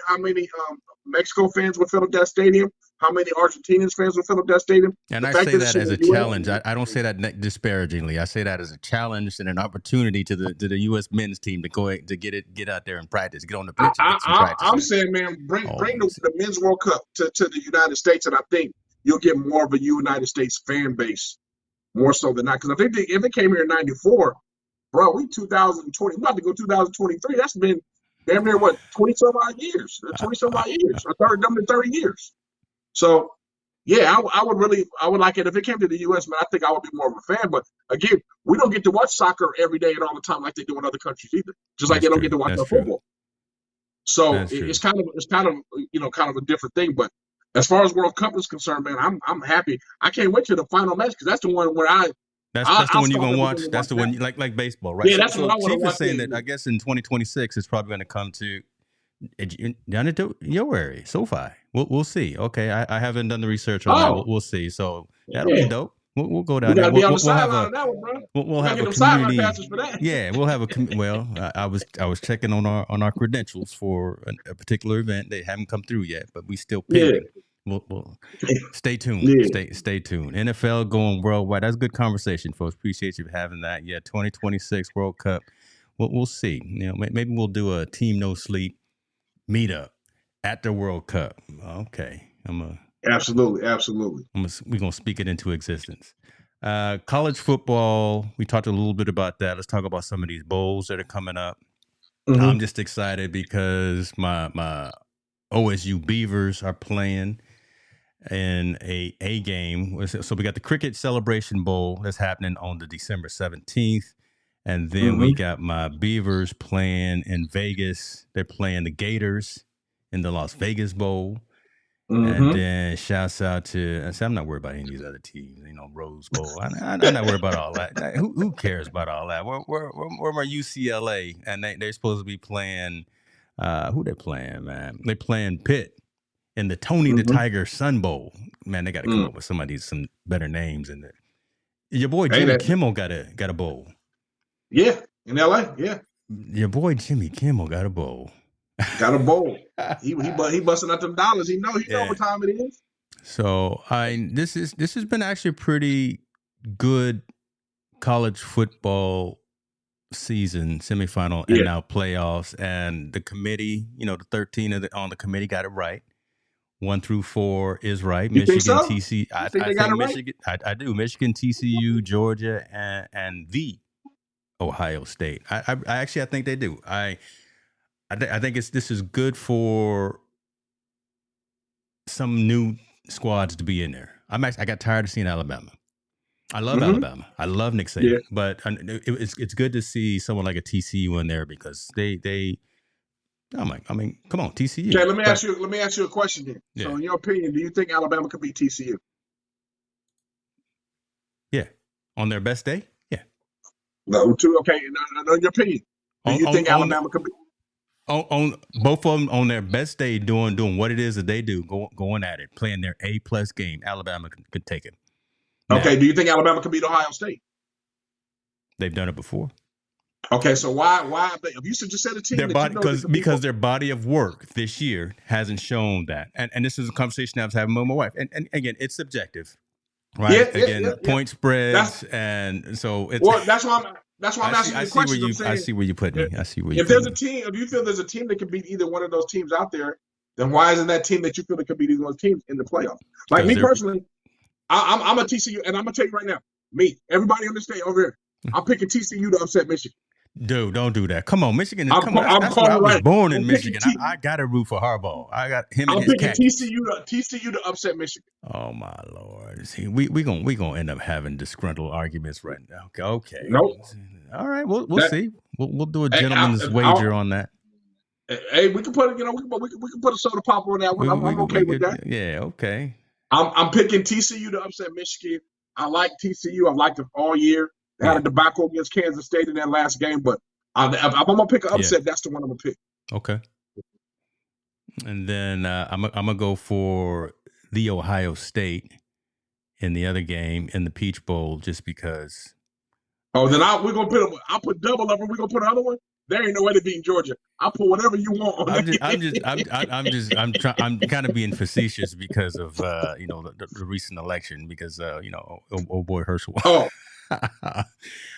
Mexico fans would fill up that stadium? How many Argentinians fans would fill up that stadium? And I say that as a challenge. I don't say that disparagingly. I say that as a challenge and an opportunity to the U.S. men's team to get out there and practice, get on the pitch and get some practice. I'm saying, man, bring the men's World Cup to the United States, and I think you'll get more of a United States fan base, more so than not. Because if it came here in '94, bro, we 2020, we're about to go 2023. That's been damn near 20-some odd years, or 30 years. So, yeah, I would like it if it came to the U.S. Man, I think I would be more of a fan. But again, we don't get to watch soccer every day and all the time like they do in other countries either. Just like they don't get to watch our football. So it's kind of a different thing. But as far as World Cup is concerned, man, I'm happy. I can't wait to the final match because that's the one where That's the one you're gonna watch. That's the one like baseball, right? Yeah, that's what I want to watch. Chief is saying that I guess in 2026 it's probably going to come to down into your area, SoFi. We'll see. Okay, I haven't done the research on that. We'll see. So that'll be dope. We'll go We down got there. to be on the We'll have sideline a on that one, bro. we'll We got to have get a them sideline community. passes for that. Yeah, we'll have a well. I was checking on our credentials for a particular event. They haven't come through yet, but we still Yeah. pending. We'll stay tuned. Yeah. Stay tuned. NFL going worldwide. That's a good conversation, folks. Appreciate you having that. Yeah, 2026 World Cup. We'll see. You know, maybe we'll do a Team No Sleep meetup at the World Cup. Okay, Absolutely. we're gonna speak it into existence. College football. We talked a little bit about that. Let's talk about some of these bowls that are coming up. Mm-hmm. I'm just excited because my OSU Beavers are playing in a game. So we got the Cricket Celebration Bowl that's happening on the December 17th. And then we got my Beavers playing in Vegas. They're playing the Gators in the Las Vegas Bowl. And then shouts out to, I say, I'm not worried about any of these other teams, you know, Rose Bowl. I'm not worried about all that. Who cares about all that? Where my UCLA? And they're supposed to be playing, who they playing, man? They're playing Pitt in the Tony the Tiger Sun Bowl. Man, they got to come up with some better names in there. Your boy Jimmy Kimmel got a bowl. Yeah, in LA. Yeah, your boy Jimmy Kimmel got a bowl. Got a bowl. He busting out them dollars. He know what time it is. So this has been actually a pretty good college football season, semifinal, and now playoffs. And the committee, the 13 on the committee got it right. 1 through 4 is right. You Michigan, think so? TCU. I think Michigan. Right? I do. Michigan, TCU, Georgia, and the Ohio State. I think they do. I think this is good for some new squads to be in there. I got tired of seeing Alabama. I love Alabama. I love Nick Saban, but it's good to see someone like a TCU in there because they. Come on, TCU. Okay, let me ask you a question then. Yeah. So, in your opinion, do you think Alabama could beat TCU? Yeah, on their best day. Yeah. No, okay. In your opinion, do you think Alabama could beat? On both of them on their best day, doing what it is that they do, going at it, playing their A+ game, Alabama could take it. Now, okay, do you think Alabama could beat Ohio State? They've done it before. Okay, so why? If you just said a team because their body of work this year hasn't shown that, and this is a conversation I was having with my wife, and again, it's subjective, right? Point spreads, and so it's that's why I'm asking you the question. I see where you put me. I see where you. If there's a team, if you feel there's a team that can beat either one of those teams out there, then why isn't that team that you feel that could beat either one of those teams in the playoffs? Like me personally, I'm a TCU, and I'm gonna tell you right now, everybody on the stage over here, I'm picking TCU to upset Michigan. Dude, don't do that. Come on, Michigan. That's where I was born in Michigan. I got to root for Harbaugh. I got him and his khakis. TCU to upset Michigan. Oh my Lord! See, we gonna end up having disgruntled arguments right now. Okay. Nope. All right. We'll see. We'll do a gentleman's wager on that. Hey, we can put we can put a soda pop on that one. I'm okay with that. Yeah. Okay. I'm picking TCU to upset Michigan. I like TCU. I've liked them all year. They had a debacle against Kansas State in that last game, but if I'm gonna pick an upset, that's the one I'm gonna pick. Okay. And then I'm gonna go for the Ohio State in the other game in the Peach Bowl, just because. Oh, then I'll put double up, and we're gonna put another one. There ain't no way to beat Georgia. I'll put whatever you want. I'm kind of being facetious because of the recent election because old boy Herschel.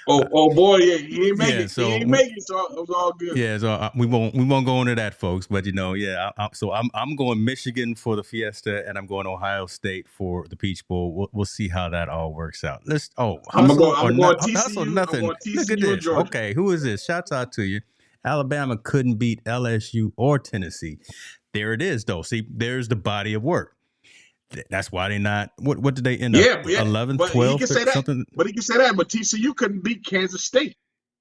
Oh boy, yeah, he ain't make it. So he ain't make it, so it was all good. Yeah, so we won't go into that, folks. But so I'm going Michigan for the Fiesta, and I'm going Ohio State for the Peach Bowl. We'll see how that all works out. I'm going TCU. Hustle nothing. I'm going TCU. Look at this. Okay, who is this? Shouts out to you. Alabama couldn't beat LSU or Tennessee. There it is, though. See, there's the body of work. That's why they not. What did they end up? 11, 12, something. But he can say that. But TCU couldn't beat Kansas State.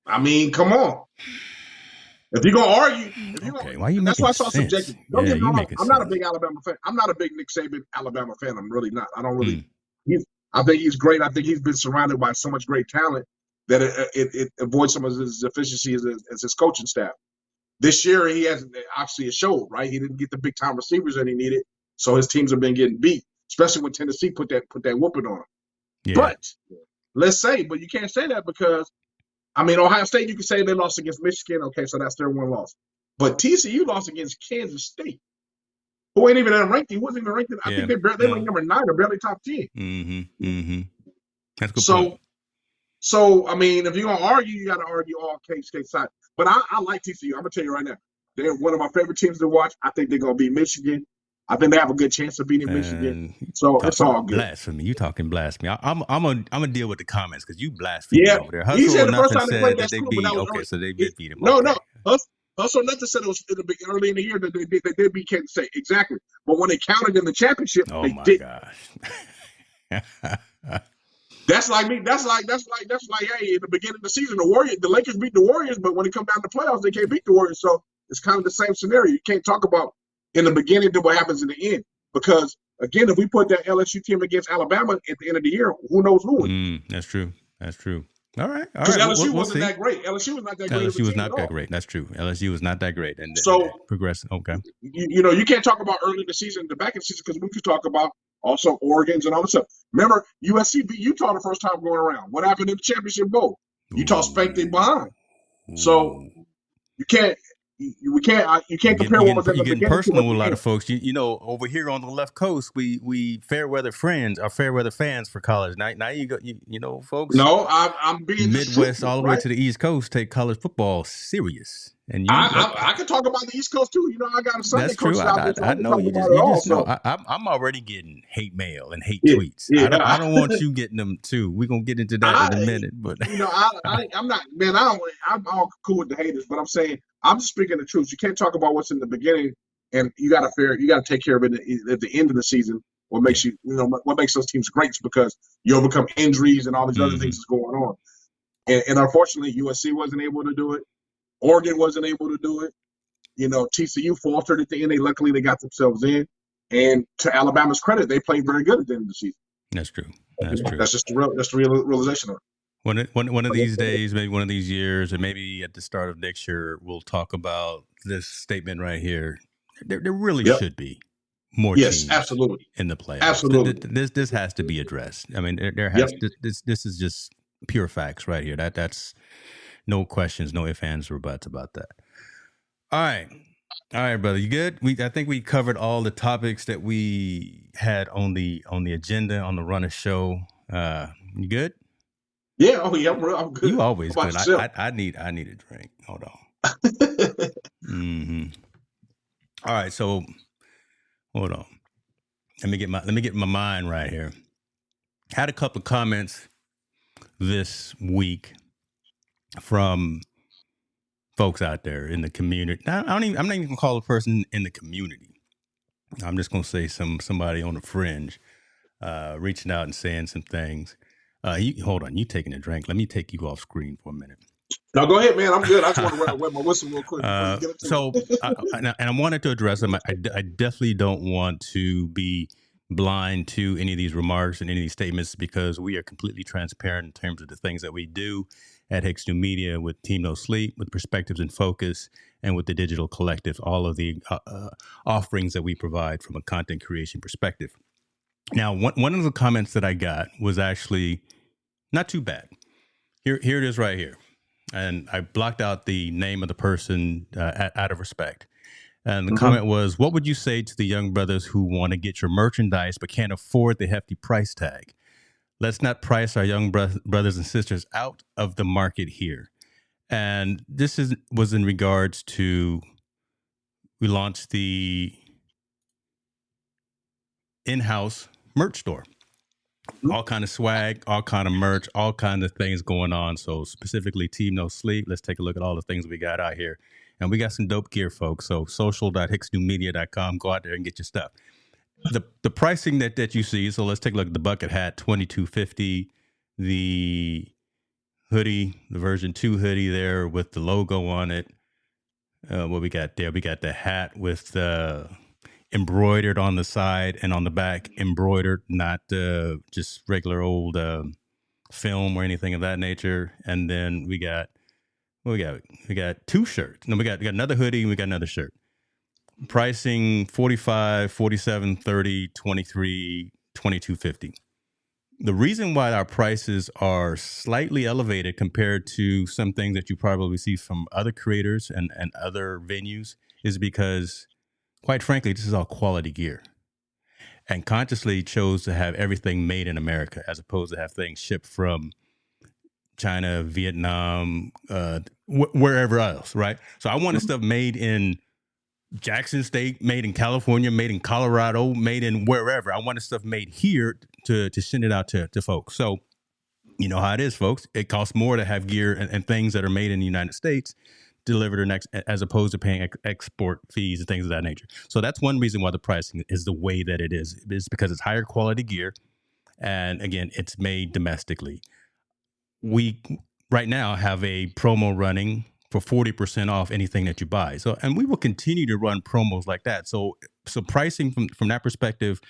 I mean, come on. If you're gonna argue, why you that's making why I saw sense? subjective. Don't get me wrong. I'm not a big Alabama fan. I'm not a big Nick Saban Alabama fan. I'm really not. I don't really. I think he's great. I think he's been surrounded by so much great talent that it avoids some of his deficiency as his coaching staff. This year, he hasn't obviously showed, right? He didn't get the big time receivers that he needed. So his teams have been getting beat, especially when Tennessee put that whooping on him. But but you can't say that because, I mean, Ohio State, you can say they lost against Michigan. Okay, so that's their one loss. But TCU lost against Kansas State, who ain't even in a ranking. Who wasn't even ranked. I think they ranked number 9 or barely top 10. That's a good point. So, I mean, if you're going to argue, you got to argue all case side. But I like TCU. I'm going to tell you right now. They're one of my favorite teams to watch. I think they're going to beat Michigan. I think they have a good chance of beating Michigan. So it's all good. Blasphemy. You talking blasphemy. I'm gonna deal with the comments because you blasphemy over there. He said the first time they played that they beat. Okay, so they did beat him. No. Hustle Nothing said it was early in the year that they did beat Kansas State. Exactly. But when they counted in the championship, they didn't. Gosh. That's like me. That's like, hey, in the beginning of the season, the Lakers beat the Warriors, but when it comes down to playoffs, they can't beat the Warriors. So it's kind of the same scenario. You can't talk about in the beginning to what happens in the end. Because again, if we put that LSU team against Alabama at the end of the year, who knows who wins? That's true. All right. Because LSU wasn't that great. LSU was not that great. LSU was not that great. That's true. LSU was not that great. And so progressing. Okay. You can't talk about early in the season, the back of the season, because we could talk about also Oregon's and all this stuff. Remember, USC beat Utah the first time going around. What happened in the championship bowl? Utah spanked them behind. So you can't compare what was in the beginning. You're getting personal with a lot of folks. You know, over here on the left coast, we fair weather friends are fair weather fans for college. Now you go, you know, folks. No, I'm being Midwest all the way to the East Coast take college football serious. And I can talk about the East Coast too. You know, I got a Sunday coach out there. I know you just know. I'm already getting hate mail and hate tweets. Yeah. I don't want you getting them too. We're gonna get into that in a minute. But you know, I'm not, man. I'm all cool with the haters, but I'm saying I'm just speaking the truth. You can't talk about what's in the beginning, and you got to take care of it at the end of the season. What makes what makes those teams great is because you overcome injuries and all these other things that's going on. And unfortunately, USC wasn't able to do it. Oregon wasn't able to do it. You know, TCU faltered at the end. Luckily, they got themselves in. And to Alabama's credit, they played very good at the end of the season. That's true. That's true. That's just the realization of it. One of these days, maybe one of these years, or maybe at the start of next year, we'll talk about this statement right here. There really should be more teams absolutely. In the playoffs. Absolutely. This has to be addressed. I mean, there has this is just pure facts right here. That's no questions, no ifs, ands, or buts about that. All right, brother. You good? I think we covered all the topics that we had on the agenda on the Runner Show. You good? Yeah. Oh, yeah. I'm good. You always good. I need a drink. Hold on. All right. So hold on. Let me get my mind right here. Had a couple of comments this week from folks out there in the community. I'm not even gonna call a person in the community. I'm just gonna say somebody on the fringe, reaching out and saying some things. Hold on, you taking a drink? Let me take you off screen for a minute. No, go ahead, man. I'm good. I just want to wet my whistle real quick. And I wanted to address them. I definitely don't want to be blind to any of these remarks and any of these statements because we are completely transparent in terms of the things that we do at HicksNewMedia with Team No Sleep, with Perspectives in Focus, and with the Digital Collective, all of the offerings that we provide from a content creation perspective. Now, one of the comments that I got was actually not too bad. Here it is right here. And I blocked out the name of the person out of respect. And the comment was, what would you say to the young brothers who want to get your merchandise but can't afford the hefty price tag? Let's not price our young brothers and sisters out of the market here. And this was in regards to, we launched the in-house merch store. All kind of swag, all kind of merch, all kinds of things going on. So specifically Team No Sleep, let's take a look at all the things we got out here. And we got some dope gear, folks. So social.hicksnewmedia.com. Go out there and get your stuff. The pricing that you see, so let's take a look at the bucket hat, $22.50. The hoodie, the version 2 hoodie there with the logo on it. What we got there? We got the hat with embroidered on the side and on the back, embroidered, not just regular old film or anything of that nature. And then we got we got 2 shirts. No, we got another hoodie and we got another shirt. Pricing $45, $47, $30, $23, $22.50. The reason why our prices are slightly elevated compared to some things that you probably see from other creators and other venues is because, quite frankly, this is all quality gear. And consciously chose to have everything made in America as opposed to have things shipped from China, Vietnam, wherever else, right? So I wanted stuff made in Jackson State, made in California, made in Colorado, made in wherever. I wanted stuff made here to send it out to folks. So you know how it is, folks. It costs more to have gear and things that are made in the United States delivered or next, as opposed to paying export fees and things of that nature. So that's one reason why the pricing is the way that it is. It's because it's higher quality gear, and again, it's made domestically. We right now have a promo running for 40% off anything that you buy. So, and we will continue to run promos like that. So pricing from that perspective,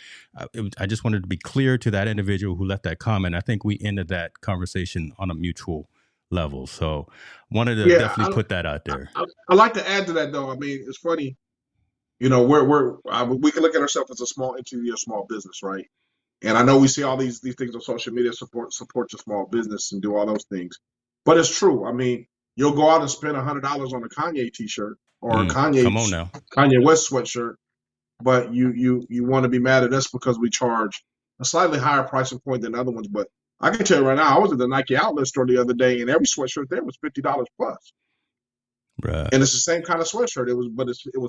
I just wanted to be clear to that individual who left that comment. I think we ended that conversation on a mutual level. So wanted to Yeah, definitely put that out there. I like to add to that though. I mean, it's funny. You know, we can look at ourselves as a small entity or small business, right? And I know we see all these things on social media, support your small business and do all those things. But it's true. I mean, you'll go out and spend $100 on a Kanye T-shirt or a Come on now. Kanye West sweatshirt, but you want to be mad at us because we charge a slightly higher pricing point than other ones. But I can tell you right now, I was at the Nike outlet store the other day, and every sweatshirt there was $50 plus. Bruh. And it's the same kind of sweatshirt. It was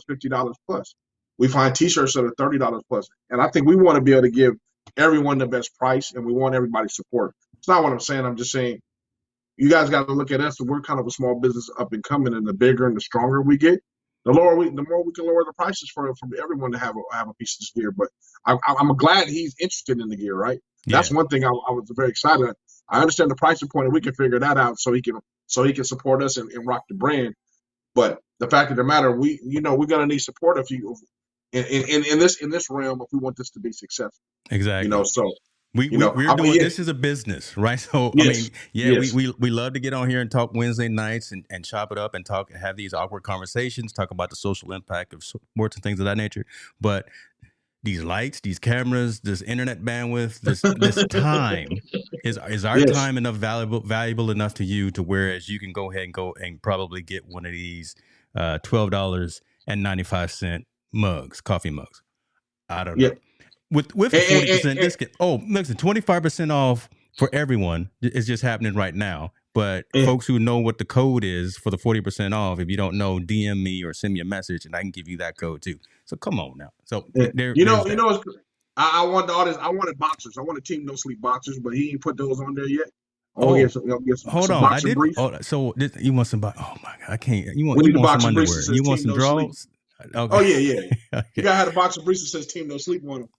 $50 plus. We find T-shirts that are $30 plus, and I think we want to be able to give everyone the best price, and we want everybody's support. It's not what I'm saying. I'm just saying you guys got to look at us. We're kind of a small business up and coming, and the bigger and the stronger we get, the more we can lower the prices for everyone to have a piece of this gear. But I'm glad he's interested in the gear, right? That's one thing I was very excited. I understand the pricing point, and we can figure that out so he can support us and rock the brand. But the fact of the matter, we're gonna need support if you in this realm if we want this to be successful. Exactly. You know, so we're doing this is a business, right? So yes, I mean, we love to get on here and talk Wednesday nights and chop it up and have these awkward conversations, talk about the social impact of sports and things of that nature. But these lights, these cameras, this internet bandwidth, this time is our time enough valuable enough to you to whereas you can go ahead and probably get one of these $12.95 mugs, coffee mugs. I don't know. With a 40% discount. Oh, listen, 25% off for everyone is just happening right now. But folks who know what the code is for the 40% off, if you don't know, DM me or send me a message and I can give you that code too. So come on now. So I want the audience. I wanted boxers. I wanted Team No Sleep boxers, but he ain't put those on there yet. Hold on. I did. So you want some? Oh my God, I can't. You want some underwear? You want some drawers? Okay. Oh yeah. Okay. You gotta have a box of briefs that says Team No Sleep on them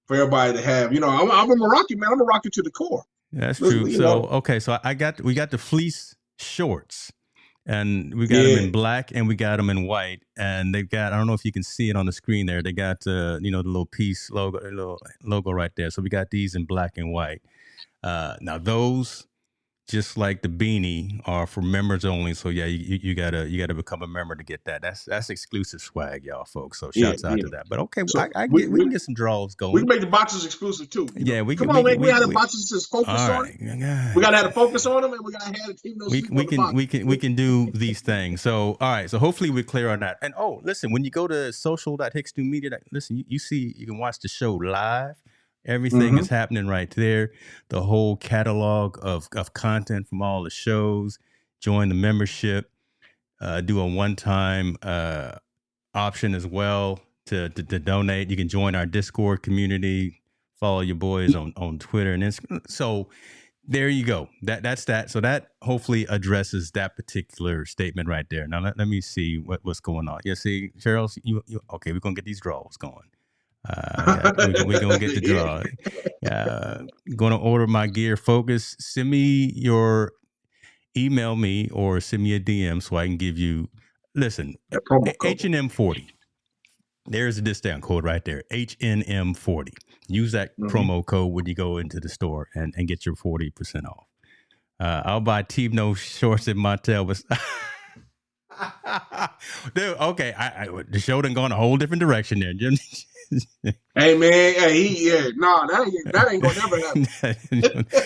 for everybody to have. You know, I'm a Meraki man. I'm a Meraki to the core. That's true. So we got the fleece shorts, and we got them in black and we got them in white, and they've got, I don't know if you can see it on the screen there. They got the little piece logo right there. So we got these in black and white. Now those, just like the beanie, are for members only. So yeah, you gotta become a member to get that. That's exclusive swag, y'all folks. So shouts out to that. But okay, so we can get some draws going. We can make the boxes exclusive too. We come on, man. We had the boxes just focus on it. We gotta have a focus on them, and we gotta have a team. We can do these things. So all right. So hopefully we're clear on that. And listen, when you go to social.HicksNewMedia, listen, you can watch the show live. Everything is happening right there. The whole catalog of content from all the shows. Join the membership. Do a one-time option as well to donate. You can join our Discord community. Follow your boys on Twitter and Instagram. So there you go. That's that. So that hopefully addresses that particular statement right there. Now let me see what's going on. You see, Cheryl, you okay? We're gonna get these draws going. We're gonna get the draw. Gonna order my gear. Focus. Send me email me or send me a DM so I can give you. Listen, HNM 40. There's a discount code right there. HNM 40. Use that promo code when you go into the store and get your 40% off. I'll buy Team No shorts in Montel, but Dude, okay, the show done gone a whole different direction there, Jim. Hey man, nah, that ain't gonna never happen.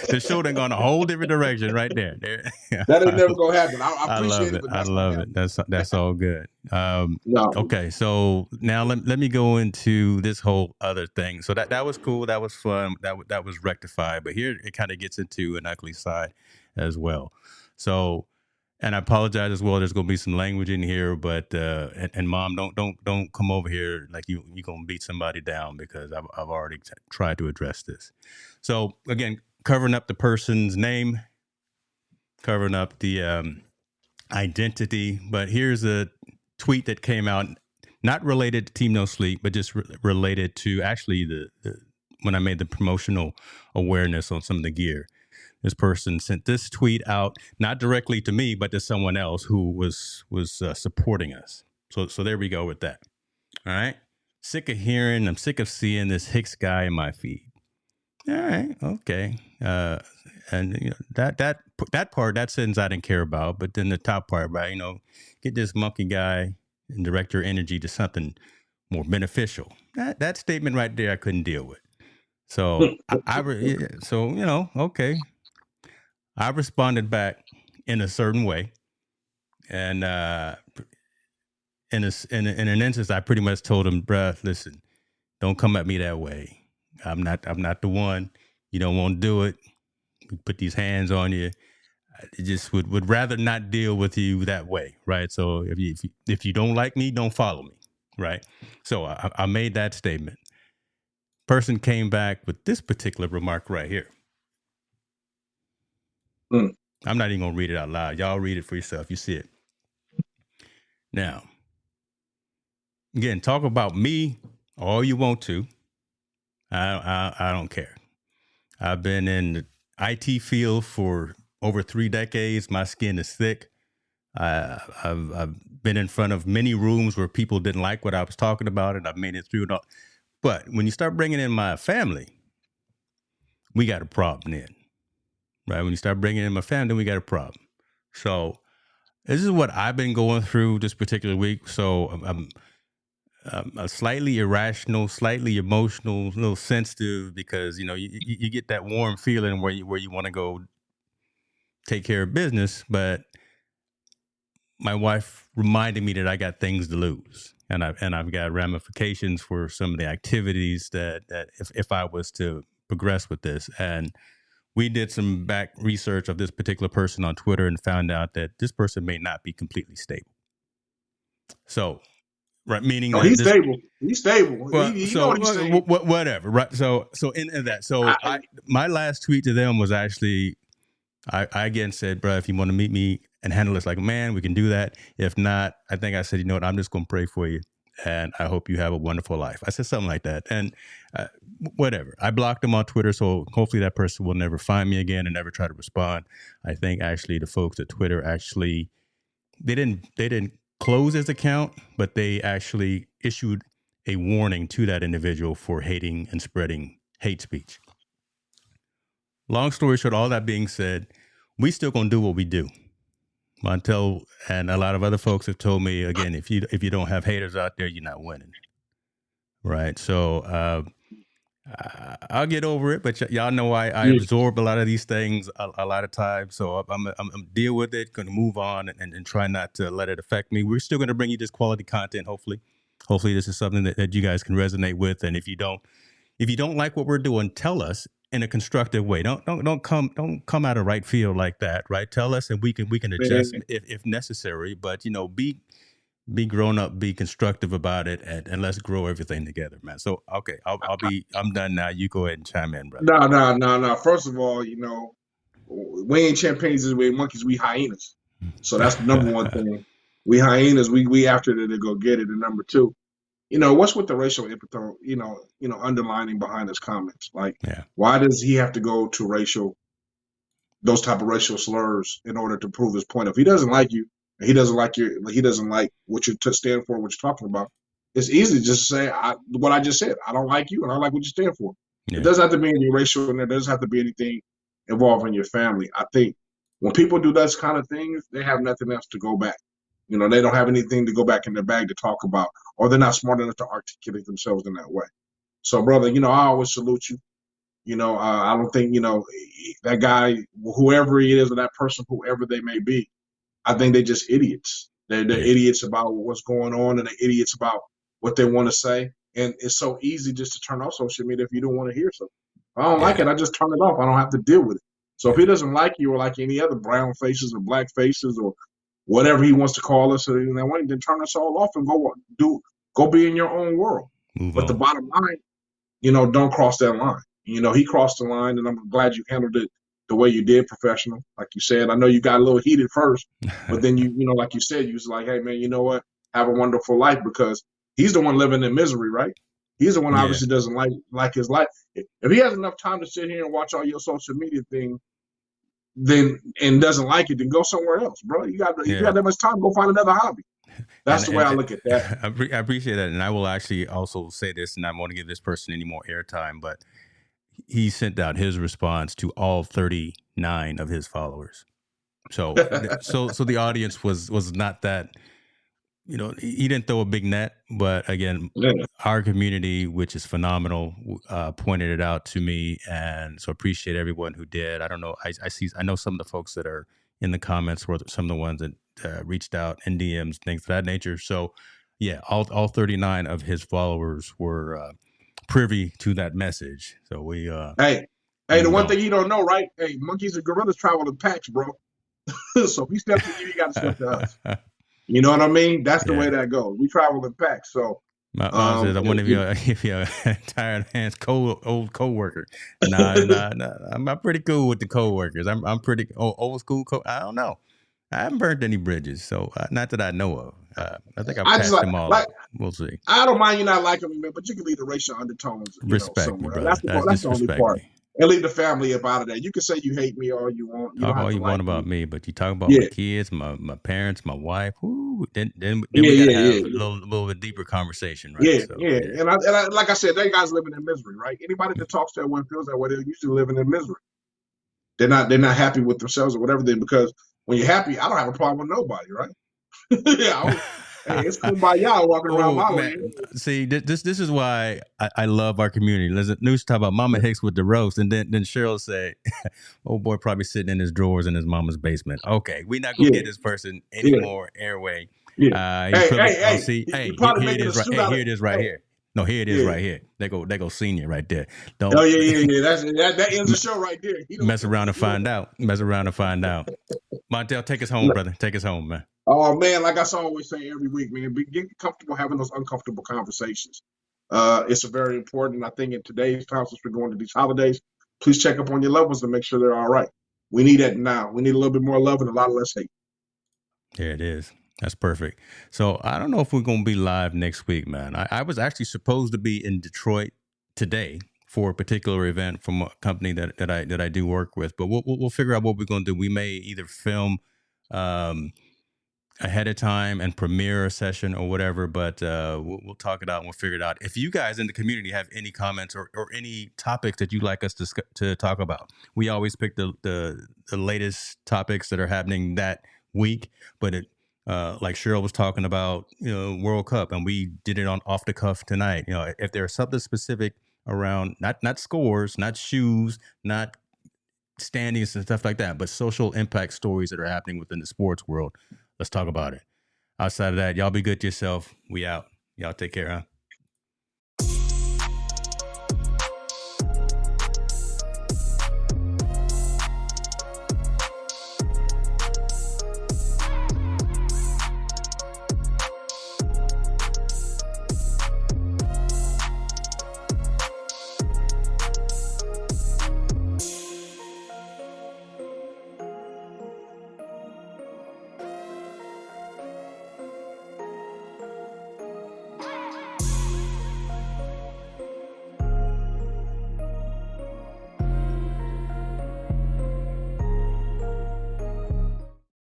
The show done gone a whole different direction right there. That ain't never gonna happen. I I love appreciate it, it. but I that's not love it. happening. That's all good. No. Okay, so now let me go into this whole other thing. So that was cool. That was fun. That was rectified. But here it kind of gets into an ugly side as well. So, and I apologize as well. There's going to be some language in here, but and mom, don't come over here like you gonna beat somebody down because I've already tried to address this. So again, covering up the person's name, covering up the identity. But here's a tweet that came out, not related to Team No Sleep, but just related to actually the when I made the promotional awareness on some of the gear. This person sent this tweet out, not directly to me, but to someone else who was supporting us. So there we go with that. All right. Sick of hearing, I'm sick of seeing this Hicks guy in my feed. All right, okay. And you know, that part, that sentence I didn't care about, but then the top part, right? You know, get this monkey guy and direct your energy to something more beneficial. That statement right there, I couldn't deal with. So so you know, okay. I responded back in a certain way, and in an instance, I pretty much told him, "Bruh, listen, don't come at me that way. I'm not the one. You don't want to do it. We put these hands on you. I just would rather not deal with you that way, right? So if you don't like me, don't follow me, right? So I made that statement. Person came back with this particular remark right here. I'm not even gonna read it out loud. Y'all read it for yourself. You see it. Now, again, talk about me all you want to. I don't care. I've been in the IT field for over 3 decades. My skin is thick. I've been in front of many rooms where people didn't like what I was talking about, and I've made it through it all. But when you start bringing in my family, we got a problem then, right? When you start bringing in my family, we got a problem. So this is what I've been going through this particular week. So I'm a slightly irrational, slightly emotional, a little sensitive because you know you get that warm feeling where you want to go take care of business, but my wife reminded me that I got things to lose, and I've got ramifications for some of the activities that if I was to progress with this. And we did some back research of this particular person on Twitter and found out that this person may not be completely stable. So, right, meaning No, that he's this. stable. He's stable. Well, You know so what he's saying. whatever, right? So in that, so my last tweet to them was actually, I again said, bro, if you want to meet me and handle this like a man, we can do that. If not, I think I said, you know what, I'm just going to pray for you, and I hope you have a wonderful life. I said something like that, and whatever. I blocked them on Twitter, so hopefully that person will never find me again and never try to respond. I think actually the folks at Twitter actually they didn't close his account, but they actually issued a warning to that individual for hating and spreading hate speech. Long story short, all that being said, we still gonna do what we do. Montel and a lot of other folks have told me again, if you don't have haters out there, you're not winning, right? So I'll get over it, but y'all know I absorb a lot of these things a lot of times, so I'm deal with it, going to move on and try not to let it affect me. We're still going to bring you this quality content. Hopefully this is something that you guys can resonate with, and if you don't like what we're doing, tell us in a constructive way. Don't come out of right field like that, right? Tell us, and we can adjust if necessary. But you know, be grown up, be constructive about it, and let's grow everything together, man. So okay, I'm done now. You go ahead and chime in, brother. No. First of all, you know, we ain't chimpanzees, we ain't monkeys, we hyenas. So that's the number one thing. We hyenas, we after it to go get it. And number two, you know, what's with the racial epithet, underlining behind his comments? Like, why does he have to go to those type of racial slurs in order to prove his point? If he doesn't like you, he doesn't like what you stand for, what you're talking about, it's easy to just say what I just said. I don't like you, and I don't like what you stand for. It doesn't have to be any racial in there. It doesn't have to be anything involving your family. I think when people do those kind of things, they have nothing else to go back. You know, they don't have anything to go back in their bag to talk about, or they're not smart enough to articulate themselves in that way. So, brother, you know, I always salute you. You know, I don't think, you know, that guy, whoever he is, or that person, whoever they may be, I think they're just idiots. They're Yeah. idiots about what's going on, and they're idiots about what they want to say. And it's so easy just to turn off social media if you don't want to hear something. If I don't like Yeah. it, I just turn it off. I don't have to deal with it. So if Yeah. he doesn't like you or like any other brown faces or black faces or whatever he wants to call us, or then turn us all off and go be in your own world. Move But the on. bottom line, you know, don't cross that line. You know, he crossed the line, and I'm glad you handled it the way you did, professional. Like you said, I know you got a little heated first, but then you know, like you said, you was like, hey man, you know what? Have a wonderful life, because he's the one living in misery, right? He's the one Yeah. obviously doesn't like his life. If he has enough time to sit here and watch all your social media thing, then and doesn't like it, then go somewhere else, bro. You Yeah. got that much time, go find another hobby. That's the way I And look at that. I appreciate that. And I will actually also say this, and I don't want to give this person any more airtime, but he sent out his response to all 39 of his followers. So so the audience was not that, you know, he didn't throw a big net, but again, Yeah. our community, which is phenomenal, pointed it out to me, and so appreciate everyone who did. I don't know, I know some of the folks that are in the comments were some of the ones that reached out in DMs, things of that nature. So yeah, all 39 of his followers were privy to that message. So Hey, we the moved one on. thing you don't know, right? Hey, monkeys and gorillas travel in packs, bro. So if he stepped to you, he got to step to us. You know what I mean? That's the way Yeah. that goes. We travel in packs. So, My mom says, "I wonder if you're tired hands old coworker." Nah. I'm pretty cool with the coworkers. I'm pretty old school. I don't know. I haven't burnt any bridges, so not that I know of. I think I've I just patched them all like up. We'll see. I don't mind you not liking me, man, but you can leave the racial undertones, you know, Respect me, somewhere. brother. That's That's just the only respect part. me. And leave the family up out of that. You can say you hate me all you want. You don't Talk have all to you want like about me. me, but you talk about my Yeah, kids, my parents, my wife. Whoo, then yeah, we got to yeah, have yeah, a yeah. little bit deeper conversation, right? Yeah, So yeah, yeah. and I, like I said, they guys living in misery, right? Anybody that talks that way and feels that way, they're usually living in misery. They're not happy with themselves or whatever. Then because when you're happy, I don't have a problem with nobody, right? Yeah, hey, it's kumbaya walking around Oh my way. man, see this is why I love our community. Listen, News talk about Mama Hicks with the roast, and then Cheryl say, "Oh boy, probably sitting in his drawers in his mama's basement." Okay, we not gonna Yeah, get this person any yeah, more airway. yeah. He Hey, probably hey, hey, see, he hey, probably here it making a is right. suit Hey, out of. here it is right Hey, here. No, here it is yeah. right here. They go senior right there. Oh Don't yeah, yeah, yeah. That ends the show right there. He don't mess care what around you and feel find about. out. Mess around and find out. Montel, take us home, brother. Take us home, man. Oh man, like I always say every week, man, get comfortable having those uncomfortable conversations. It's very important. I think in today's time, since we're going to these holidays, please check up on your loved ones to make sure they're all right. We need that now. We need a little bit more love and a lot less hate. There it is. That's perfect. So I don't know if we're going to be live next week, man. I was actually supposed to be in Detroit today for a particular event from a company that I do work with, but we'll figure out what we're going to do. We may either film um, ahead of time and premiere a session or whatever, but we'll talk it out and we'll figure it out. If you guys in the community have any comments or any topics that you'd like us to talk about, we always pick the latest topics that are happening that week. But like Cheryl was talking about, you know, World Cup, and we did it on off the cuff tonight. You know, if there's something specific around not scores, not shoes, not standings and stuff like that, but social impact stories that are happening within the sports world. Let's talk about it. Outside of that, y'all be good to yourself. We out. Y'all take care, huh?